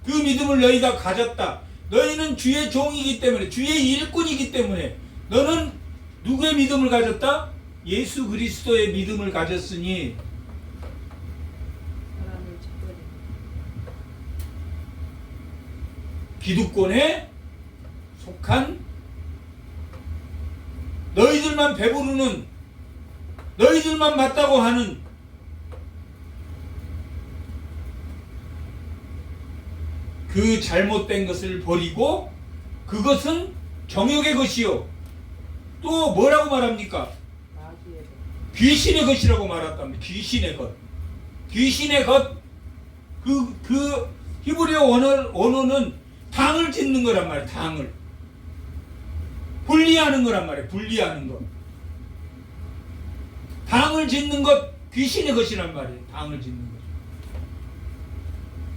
그 믿음을 너희가 가졌다. 너희는 주의 종이기 때문에, 주의 일꾼이기 때문에 너는 누구의 믿음을 가졌다? 예수 그리스도의 믿음을 가졌으니 기득권에 속한 너희들만 배부르는 너희들만 맞다고 하는 그 잘못된 것을 버리고 그것은 정욕의 것이요 또 뭐라고 말합니까? 귀신의 것이라고 말했답니다. 귀신의 것. 귀신의 것. 그 히브리어 언어는 당을 짓는 거란 말이에요. 당을. 분리하는 거란 말이에요. 분리하는 것. 당을 짓는 것, 귀신의 것이란 말이에요. 당을 짓는 것.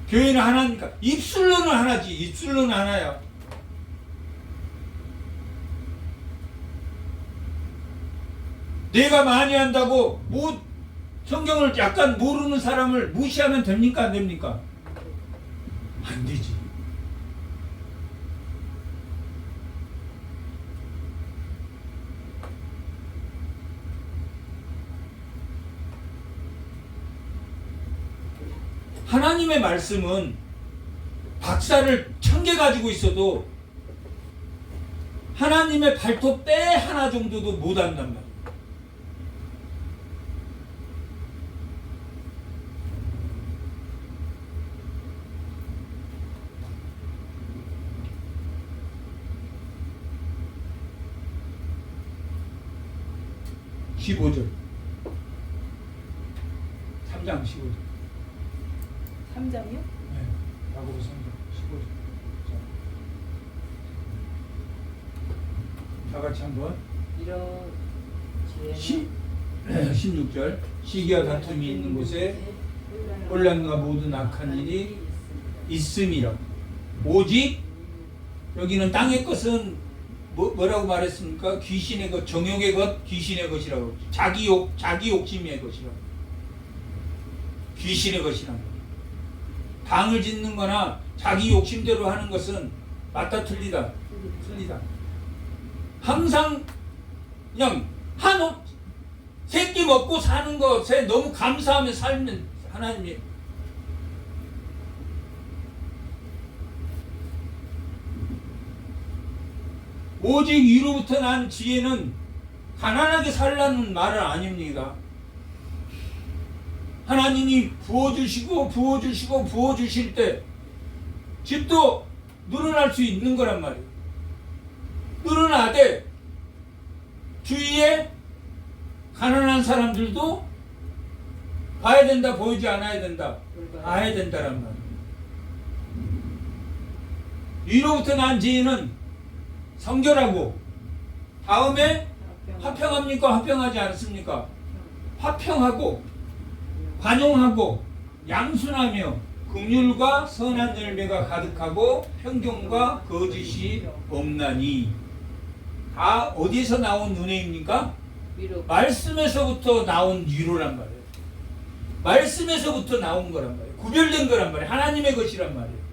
교회는 하나니까. 입술로는 하나지. 입술로는 하나야. 내가 많이 한다고 성경을 약간 모르는 사람을 무시하면 됩니까? 안 됩니까? 안 되지. 하나님의 말씀은 박사를 1000개 가지고 있어도 하나님의 발톱 때 하나 정도도 못 한단 말이에요. (15절) 3장 15절 3장이요? 네, 야고보 3장 15절. 다 같이 한번. 이런 16절. 시기와 다툼이 있는 곳에 혼란과 모든 악한 일이 있음이라. 오직 여기는 땅의 것은 뭐라고 말했습니까? 귀신의 것, 정욕의 것, 귀신의 것이라고. 자기 욕심의 것이라고. 귀신의 것이라고. 당을 짓는 거나 자기 욕심대로 하는 것은 맞다 틀리다. 틀리다. 항상 그냥 한 새끼 먹고 사는 것에 너무 감사하며 살면 하나님이 오직 위로부터 난 지혜는 가난하게 살라는 말은 아닙니다. 하나님이 부어주실 때 집도 늘어날 수 있는 거란 말이에요. 늘어나되 주위에 가난한 사람들도 봐야 된다, 보이지 않아야 된다, 봐야 된다란 말이에요. 위로부터 난 지혜는 성결하고 다음에 화평합니까? 화평하지 않습니까? 화평하고 관용하고 양순하며 긍휼과 선한 열매가 가득하고 평경과 거짓이 없나니. 다 어디서 나온 은혜입니까? 말씀에서부터 나온 위로란 말이에요. 말씀에서부터 나온 거란 말이에요. 구별된 거란 말이에요. 하나님의 것이란 말이에요.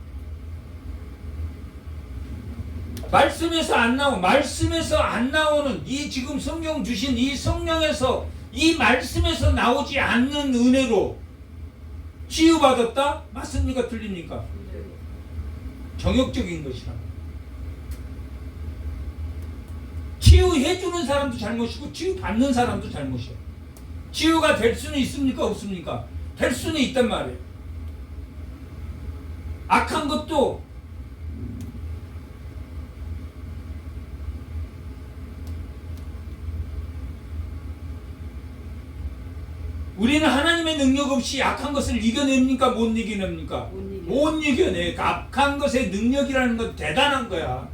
말씀에서 안 나오는 이 지금 성경 주신 이 성령에서 이 말씀에서 나오지 않는 은혜로 치유받았다? 맞습니까? 틀립니까? 정욕적인 것이라. 치유해주는 사람도 잘못이고 치유받는 사람도 잘못이에요. 치유가 될 수는 있습니까? 없습니까? 될 수는 있단 말이에요. 악한 것도 우리는 하나님의 능력 없이 악한 것을 이겨냅니까? 못 이겨냅니까? 못 이겨내. 악한 것의 능력이라는 건 대단한 거야.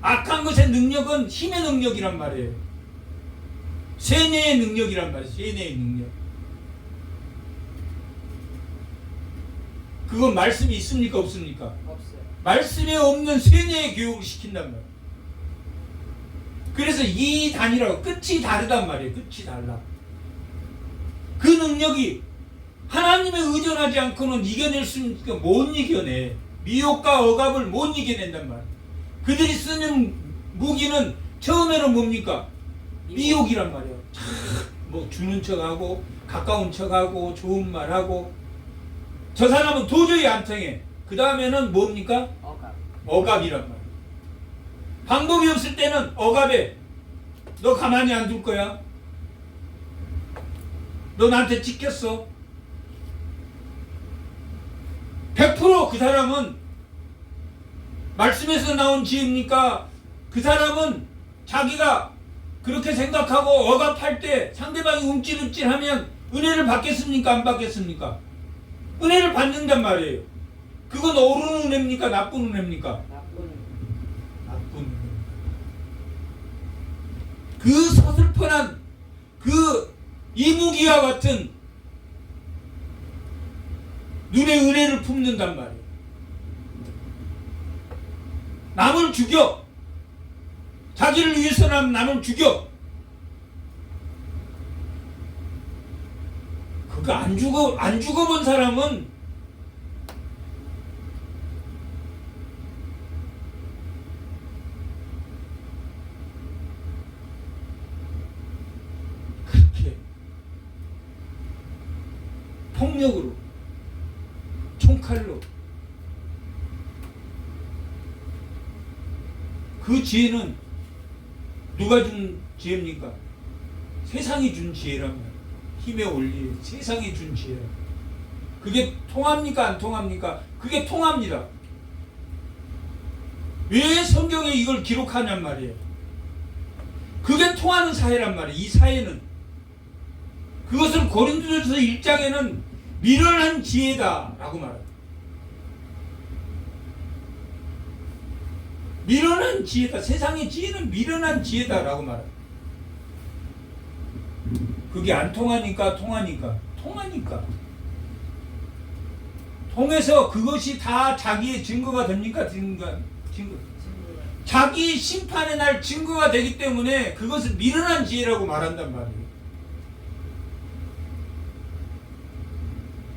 악한 것의 능력은 힘의 능력이란 말이에요. 세뇌의 능력이란 말이에요. 세뇌의 능력. 그건 말씀이 있습니까? 없습니까? 없어요. 말씀에 없는 세뇌의 교육을 시킨단 말이에요. 그래서 이 단이라고 끝이 다르단 말이에요. 끝이 달라. 그 능력이 하나님에 의존하지 않고는 이겨낼 수 있으니까 못 이겨내. 미혹과 억압을 못 이겨낸단 말이에요. 그들이 쓰는 무기는 처음에는 뭡니까? 미혹이란 말이에요. 뭐 주는 척하고 가까운 척하고 좋은 말하고 저 사람은 도저히 안 통해. 그 다음에는 뭡니까? 억압이란 말이에요. 방법이 없을 때는 억압에 너 가만히 안 둘 거야. 너 나한테 찍혔어. 100% 그 사람은 말씀에서 나온 지혜입니까? 그 사람은 자기가 그렇게 생각하고 억압할 때 상대방이 움찔움찔하면 은혜를 받겠습니까? 안 받겠습니까? 은혜를 받는단 말이에요. 그건 옳은 은혜입니까? 나쁜 은혜입니까? 나쁜 은혜. 그 서슬퍼한 그 이무기와 같은 눈에 은혜를 품는단 말이에요. 남을 죽여. 자기를 위해서라면 남을 죽여. 그거 안 죽어본 사람은 그렇게 폭력으로 총칼로 그 지혜는 누가 준 지혜입니까? 세상이 준 지혜란 말이에요. 힘의 원리, 세상이 준 지혜. 그게 통합니까? 안 통합니까? 그게 통합니다. 왜 성경에 이걸 기록하냔 말이에요. 그게 통하는 사회란 말이에요. 이 사회는. 그것을 고린도전서 1장에는 미련한 지혜다라고 말해요. 미련한 지혜다. 세상의 지혜는 미련한 지혜다라고 말해요. 그게 안 통하니까 통하니까 통해서 그것이 다 자기의 증거가 됩니까? 증거. 자기 심판의 날 증거가 되기 때문에 그것을 미련한 지혜라고 말한단 말이에요.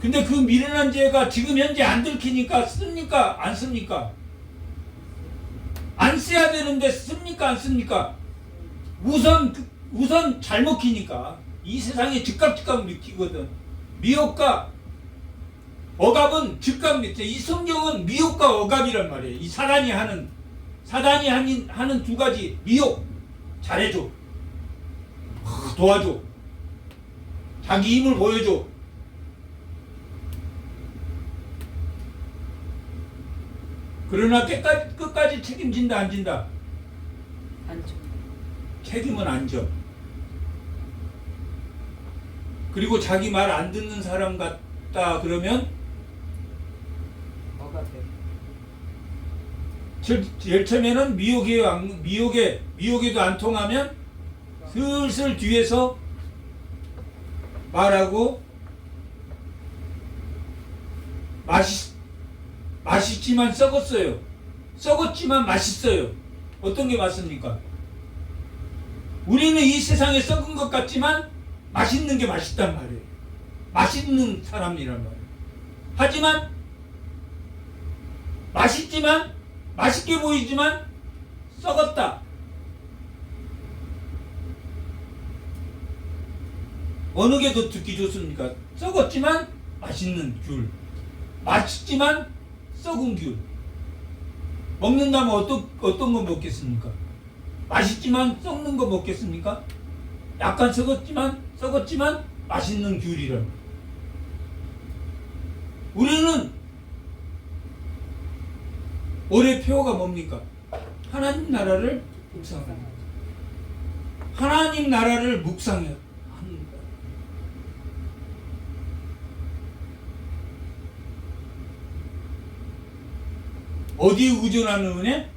근데 그 미련한 지혜가 지금 현재 안 들키니까 씁니까? 안 씁니까? 안 써야 되는데 씁니까? 안 씁니까? 우선 잘 먹히니까 이 세상에 즉각 느끼거든. 미혹과 억압은 즉각 느껴. 이 성경은 미혹과 억압이란 말이에요. 이 사단이 하는 두 가지. 미혹, 잘해줘, 도와줘, 자기 힘을 보여줘. 그러나 끝까지 책임진다 안 진다? 안 줘. 책임은 안 져. 그리고 자기 말 안 듣는 사람 같다 그러면 제일 처음에는 미혹에도 안 통하면 슬슬 뒤에서 말하고 맛있지만 썩었어요. 썩었지만 맛있어요. 어떤 게 맞습니까? 우리는 이 세상에 썩은 것 같지만 맛있는 게 맛있단 말이에요. 맛있는 사람이란 말이에요. 하지만 맛있지만 맛있게 보이지만 썩었다. 어느 게 더 듣기 좋습니까? 썩었지만 맛있는 귤, 맛있지만 썩은 귤. 먹는다면 어떤 거 먹겠습니까? 맛있지만 썩는 거 먹겠습니까? 약간 썩었지만 맛있는 귤이라. 우리는 올해 표어가 뭡니까? 하나님 나라를 묵상합니다. 하나님 나라를 묵상해요. 어디에 의존하는 은혜?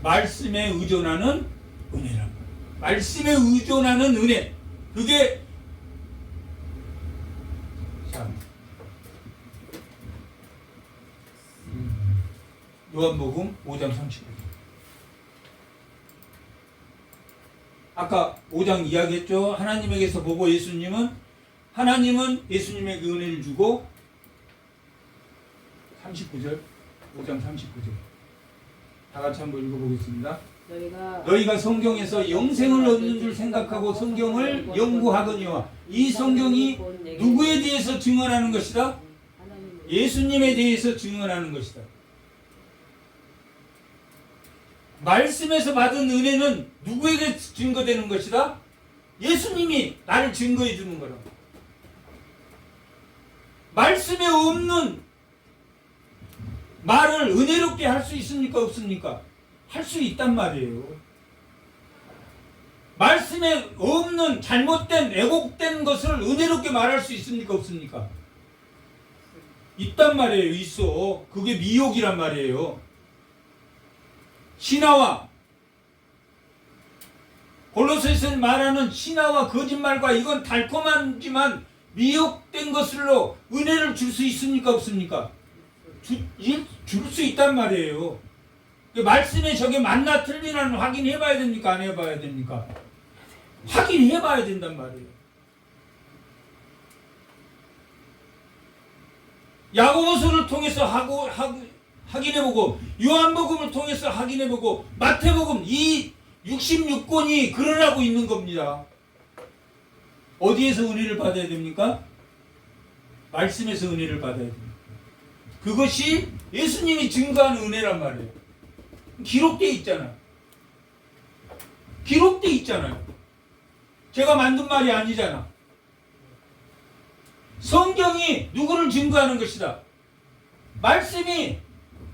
말씀에 의존하는 은혜란 말이에요. 말씀에 의존하는 은혜. 그게 참 요한복음 5장 39절. 아까 5장 이야기했죠. 하나님에게서 보고 하나님은 예수님에게 은혜를 주고 39절 5장 39절 다 같이 한번 읽어보겠습니다. 너희가 성경에서 영생을 얻는 줄 생각하고 성경을 연구하거니와 이 성경이 누구에 대해서 증언하는 것이다? 예수님에 대해서 증언하는 것이다. 말씀에서 받은 은혜는 누구에게 증거되는 것이다? 예수님이 나를 증거해 주는 거라고. 말씀에 없는 말을 은혜롭게 할 수 있습니까? 없습니까? 할 수 있단 말이에요. 말씀에 없는 잘못된 왜곡된 것을 은혜롭게 말할 수 있습니까? 없습니까? 있단 말이에요. 있어. 그게 미혹이란 말이에요. 신화와 골로새서 말하는 신화와 거짓말과 이건 달콤하지만 미혹된 것으로 은혜를 줄 수 있습니까? 없습니까? 줄 수 있단 말이에요. 말씀에 저게 맞나 틀리나는 확인해 봐야 됩니까? 안 해봐야 됩니까? 확인해 봐야 된단 말이에요. 야고보서를 통해서 확인해보고 요한복음을 통해서 확인해보고 마태복음 이 66권이 그러라고 있는 겁니다. 어디에서 은혜를 받아야 됩니까? 말씀에서 은혜를 받아야 됩니다. 그것이 예수님이 증거하는 은혜란 말이에요. 기록되어 있잖아요. 기록되어 있잖아요. 제가 만든 말이 아니잖아. 성경이 누구를 증거하는 것이다. 말씀이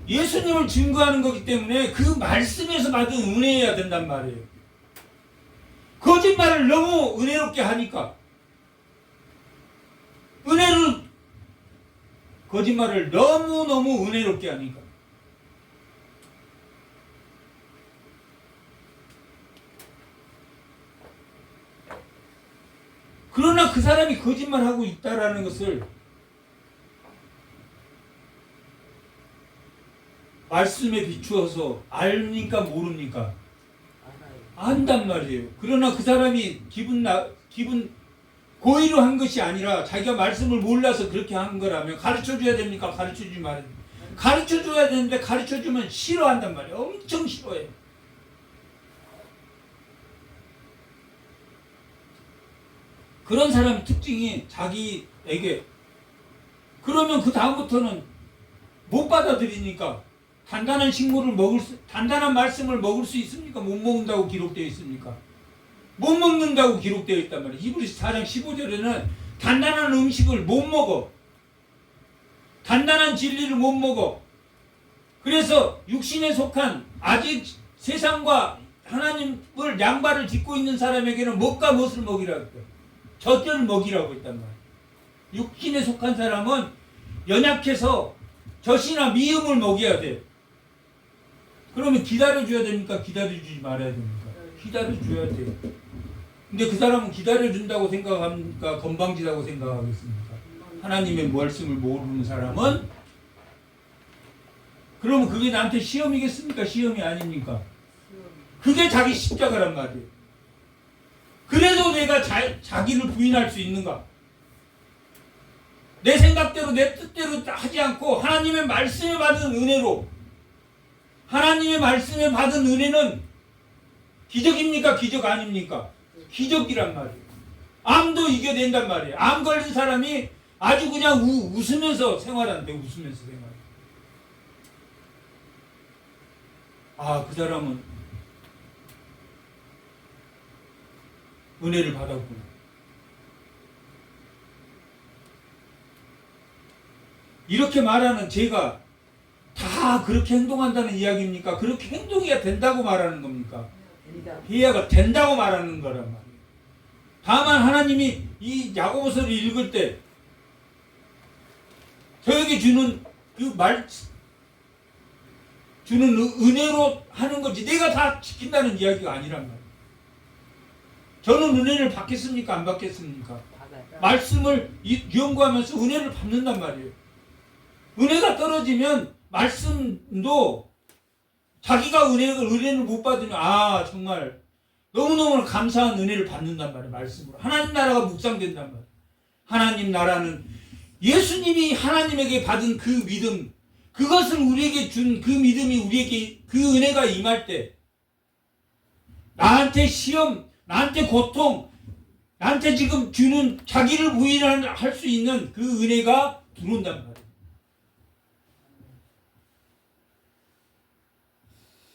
예수님을 증거하는 거기 때문에 그 말씀에서 받은 은혜여야 된단 말이에요. 거짓말을 너무 은혜롭게 하니까 거짓말을 너무너무 은혜롭게 하니까 그러나 그 사람이 거짓말하고 있다라는 것을 말씀에 비추어서 알니까 모릅니까? 안단 말이에요. 그러나 그 사람이 기분 고의로 한 것이 아니라 자기가 말씀을 몰라서 그렇게 한 거라면 가르쳐줘야 됩니까? 가르쳐주지 말아야 됩니까? 가르쳐줘야 되는데 가르쳐주면 싫어한단 말이에요. 엄청 싫어해요. 그런 사람 특징이 자기에게 그러면 그 다음부터는 못 받아들이니까 단단한 말씀을 먹을 수 있습니까? 못 먹는다고 기록되어 있습니까? 못 먹는다고 기록되어 있단 말이에요. 히브리서 4장 15절에는 단단한 음식을 못 먹어. 단단한 진리를 못 먹어. 그래서 육신에 속한 아직 세상과 하나님을 양발을 짚고 있는 사람에게는 먹과 무엇을 먹이라고 했어요. 젖을 먹이라고 했단 말이에요. 육신에 속한 사람은 연약해서 젖이나 미음을 먹여야 돼. 그러면 기다려줘야 됩니까? 기다려주지 말아야 됩니까? 기다려줘야 돼요. 근데 그 사람은 기다려준다고 생각합니까? 건방지다고 생각하겠습니까? 하나님의 말씀을 모르는 사람은 그러면 그게 나한테 시험이겠습니까? 시험이 아닙니까? 그게 자기 십자가란 말이에요. 그래도 내가 자기를 부인할 수 있는가? 내 생각대로 내 뜻대로 하지 않고 하나님의 말씀에 받은 은혜로, 하나님의 말씀에 받은 은혜는 기적입니까? 기적 아닙니까? 기적이란 말이에요. 암도 이겨낸단 말이에요. 암 걸린 사람이 아주 그냥 웃으면서 생활하는데, 웃으면서 생활. 아, 그 사람은 은혜를 받았구나. 이렇게 말하는 제가 다 그렇게 행동한다는 이야기입니까? 그렇게 행동해야 된다고 말하는 겁니까? 이해가 된다고 말하는 거란 말이에요. 다만 하나님이 이 야고보서를 읽을 때 저에게 주는 주는 은혜로 하는 거지 내가 다 지킨다는 이야기가 아니란 말이에요. 저는 은혜를 받겠습니까? 안 받겠습니까? 말씀을 연구하면서 은혜를 받는단 말이에요. 은혜가 떨어지면 말씀도 자기가 은혜를 못 받으면 정말 너무너무 감사한 은혜를 받는단 말이에요. 말씀으로 하나님 나라가 묵상된단 말이에요. 하나님 나라는 예수님이 하나님에게 받은 그 믿음, 그것을 우리에게 준 그 믿음이 우리에게 그 은혜가 임할 때 나한테 시험, 나한테 고통, 나한테 지금 주는 자기를 부인할 수 있는 그 은혜가 들어온단 말이에요.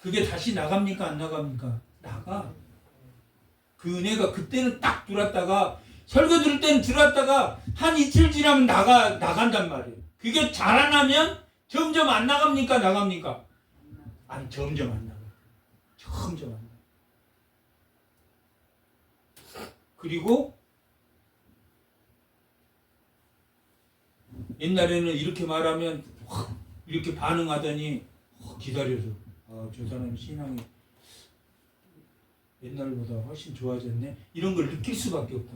그게 다시 나갑니까? 안 나갑니까? 나가. 그 은혜가 그때는 딱 들어왔다가 설교 들을 때는 들어왔다가 한 이틀 지나면 나간단 말이에요. 그게 자라나면 점점 안 나갑니까? 나갑니까? 아니, 점점 안 나가요. 점점 안 나가요. 그리고 옛날에는 이렇게 말하면 확 이렇게 반응하더니 기다려줘. 저 사람 신앙이 옛날보다 훨씬 좋아졌네. 이런 걸 느낄 수밖에 없다.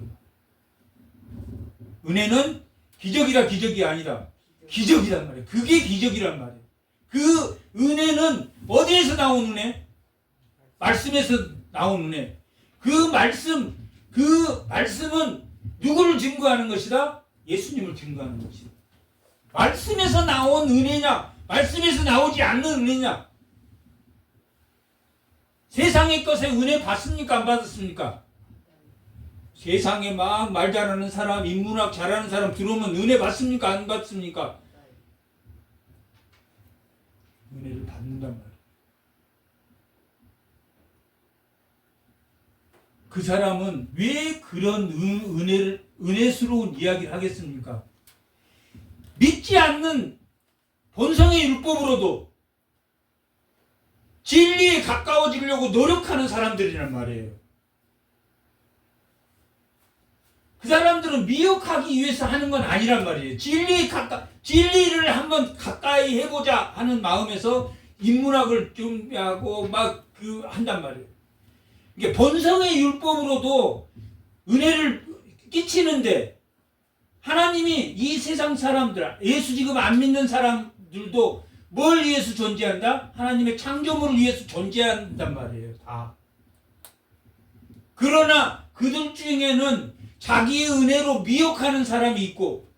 은혜는 기적이라 기적이 아니라 기적이란 말이에요. 그게 기적이란 말이에요. 그 은혜는 어디에서 나온 은혜? 말씀에서 나온 은혜. 그 말씀은 누구를 증거하는 것이다? 예수님을 증거하는 것이다. 말씀에서 나온 은혜냐? 말씀에서 나오지 않는 은혜냐? 세상의 것에 은혜 받습니까? 안 받았습니까? 세상에 막 말 잘하는 사람, 인문학 잘하는 사람 들어오면 은혜 받습니까? 안 받습니까? 은혜를 받는단 말이에요. 그 사람은 왜 그런 은혜스러운 이야기를 하겠습니까? 믿지 않는 본성의 율법으로도 진리에 가까워지려고 노력하는 사람들이란 말이에요. 그 사람들은 미혹하기 위해서 하는 건 아니란 말이에요. 진리를 한번 가까이 해보자 하는 마음에서 인문학을 준비하고 한단 말이에요. 이게 본성의 율법으로도 은혜를 끼치는데 하나님이 이 세상 사람들, 예수 지금 안 믿는 사람들도 뭘 위해서 존재한다? 하나님의 창조물을 위해서 존재한단 말이에요. 다. 그러나 그들 중에는 자기의 은혜로 미혹하는 사람이 있고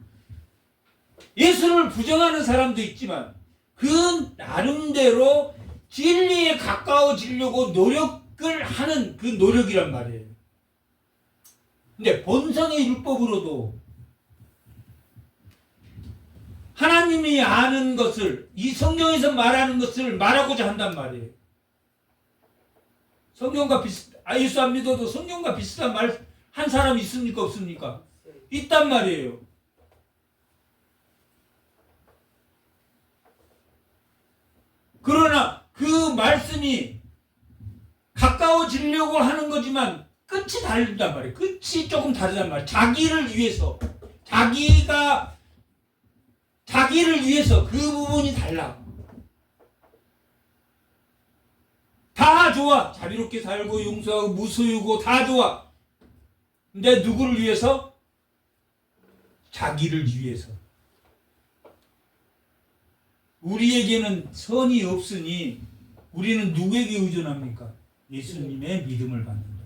예수를 부정하는 사람도 있지만 그 나름대로 진리에 가까워지려고 노력을 하는 그 노력이란 말이에요. 근데 본성의 율법으로도 하나님이 아는 것을, 이 성경에서 말하는 것을 말하고자 한단 말이에요. 성경과 예수 안 믿어도 성경과 비슷한 말 한 사람 있습니까? 없습니까? 있단 말이에요. 그러나 그 말씀이 가까워지려고 하는 거지만 끝이 다르단 말이에요. 끝이 조금 다르단 말이에요. 자기를 위해서 그 부분이 달라. 다 좋아. 자비롭게 살고 용서하고 무소유고 다 좋아. 근데 누구를 위해서? 자기를 위해서. 우리에게는 선이 없으니 우리는 누구에게 의존합니까? 예수님의 믿음을 받는다.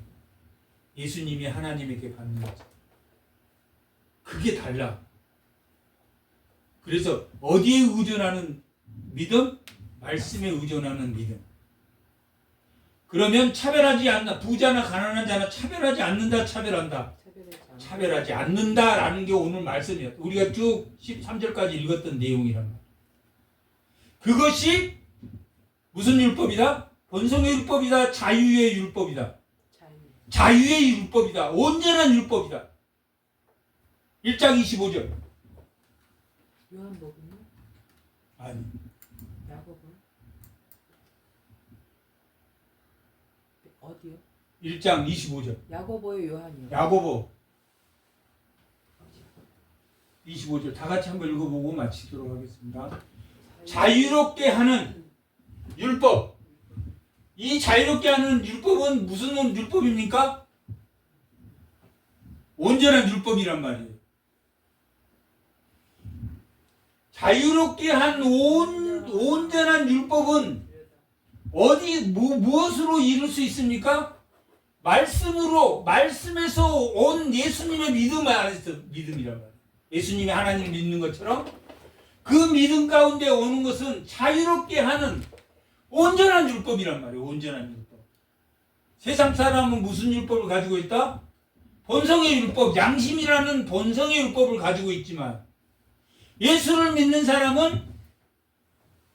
예수님이 하나님에게 받는 거죠. 그게 달라. 그래서 어디에 의존하는 믿음? 말씀에 의존하는 믿음. 그러면 차별하지 않나, 부자나 가난한 자나 차별하지 않는다, 차별한다. 차별하지 않는다라는 게 오늘 말씀이에요. 우리가 쭉 13절까지 읽었던 내용이란 말이에요. 그것이 무슨 율법이다? 본성의 율법이다, 자유의 율법이다. 자유의 율법이다. 온전한 율법이다. 1장 25절. 요한복음요? 아니. 야고보? 어디요? 1장 25절. 야고보요, 요한이요? 야고보 25절 다 같이 한번 읽어보고 마치도록 하겠습니다. 자유롭게 하는 율법. 이 자유롭게 하는 율법은 무슨 율법입니까? 온전한 율법이란 말이에요. 자유롭게 한 온전한 율법은 무엇으로 이룰 수 있습니까? 말씀으로, 말씀에서 온 예수님의 믿음 안에서 믿음이란 말이에요. 예수님이 하나님을 믿는 것처럼 그 믿음 가운데 오는 것은 자유롭게 하는 온전한 율법이란 말이에요. 온전한 율법. 세상 사람은 무슨 율법을 가지고 있다? 본성의 율법, 양심이라는 본성의 율법을 가지고 있지만 예수를 믿는 사람은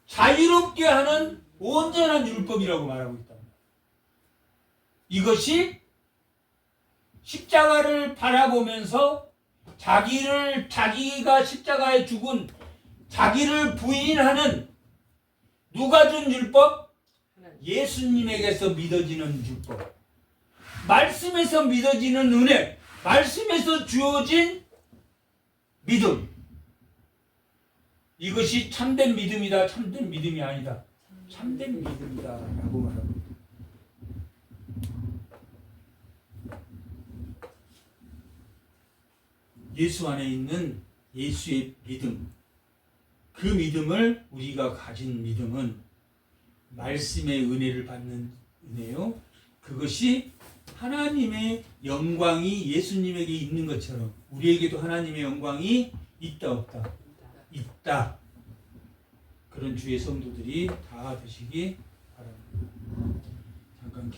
자유롭게 하는 온전한 율법이라고 말하고 있다. 이것이 십자가를 바라보면서 자기가 십자가에 죽은 자기를 부인하는 누가 준 율법? 예수님에게서 믿어지는 율법. 말씀에서 믿어지는 은혜. 말씀에서 주어진 믿음. 이것이 참된 믿음이다. 참된 믿음이 아니다. 참된 믿음이다. 라고 말합니다. 예수 안에 있는 예수의 믿음. 그 믿음을 우리가 가진 믿음은 말씀의 은혜를 받는 은혜요. 그것이 하나님의 영광이 예수님에게 있는 것처럼 우리에게도 하나님의 영광이 있다 없다? 있다. 그런 주의 성도들이 다 되시기 바랍니다. 잠깐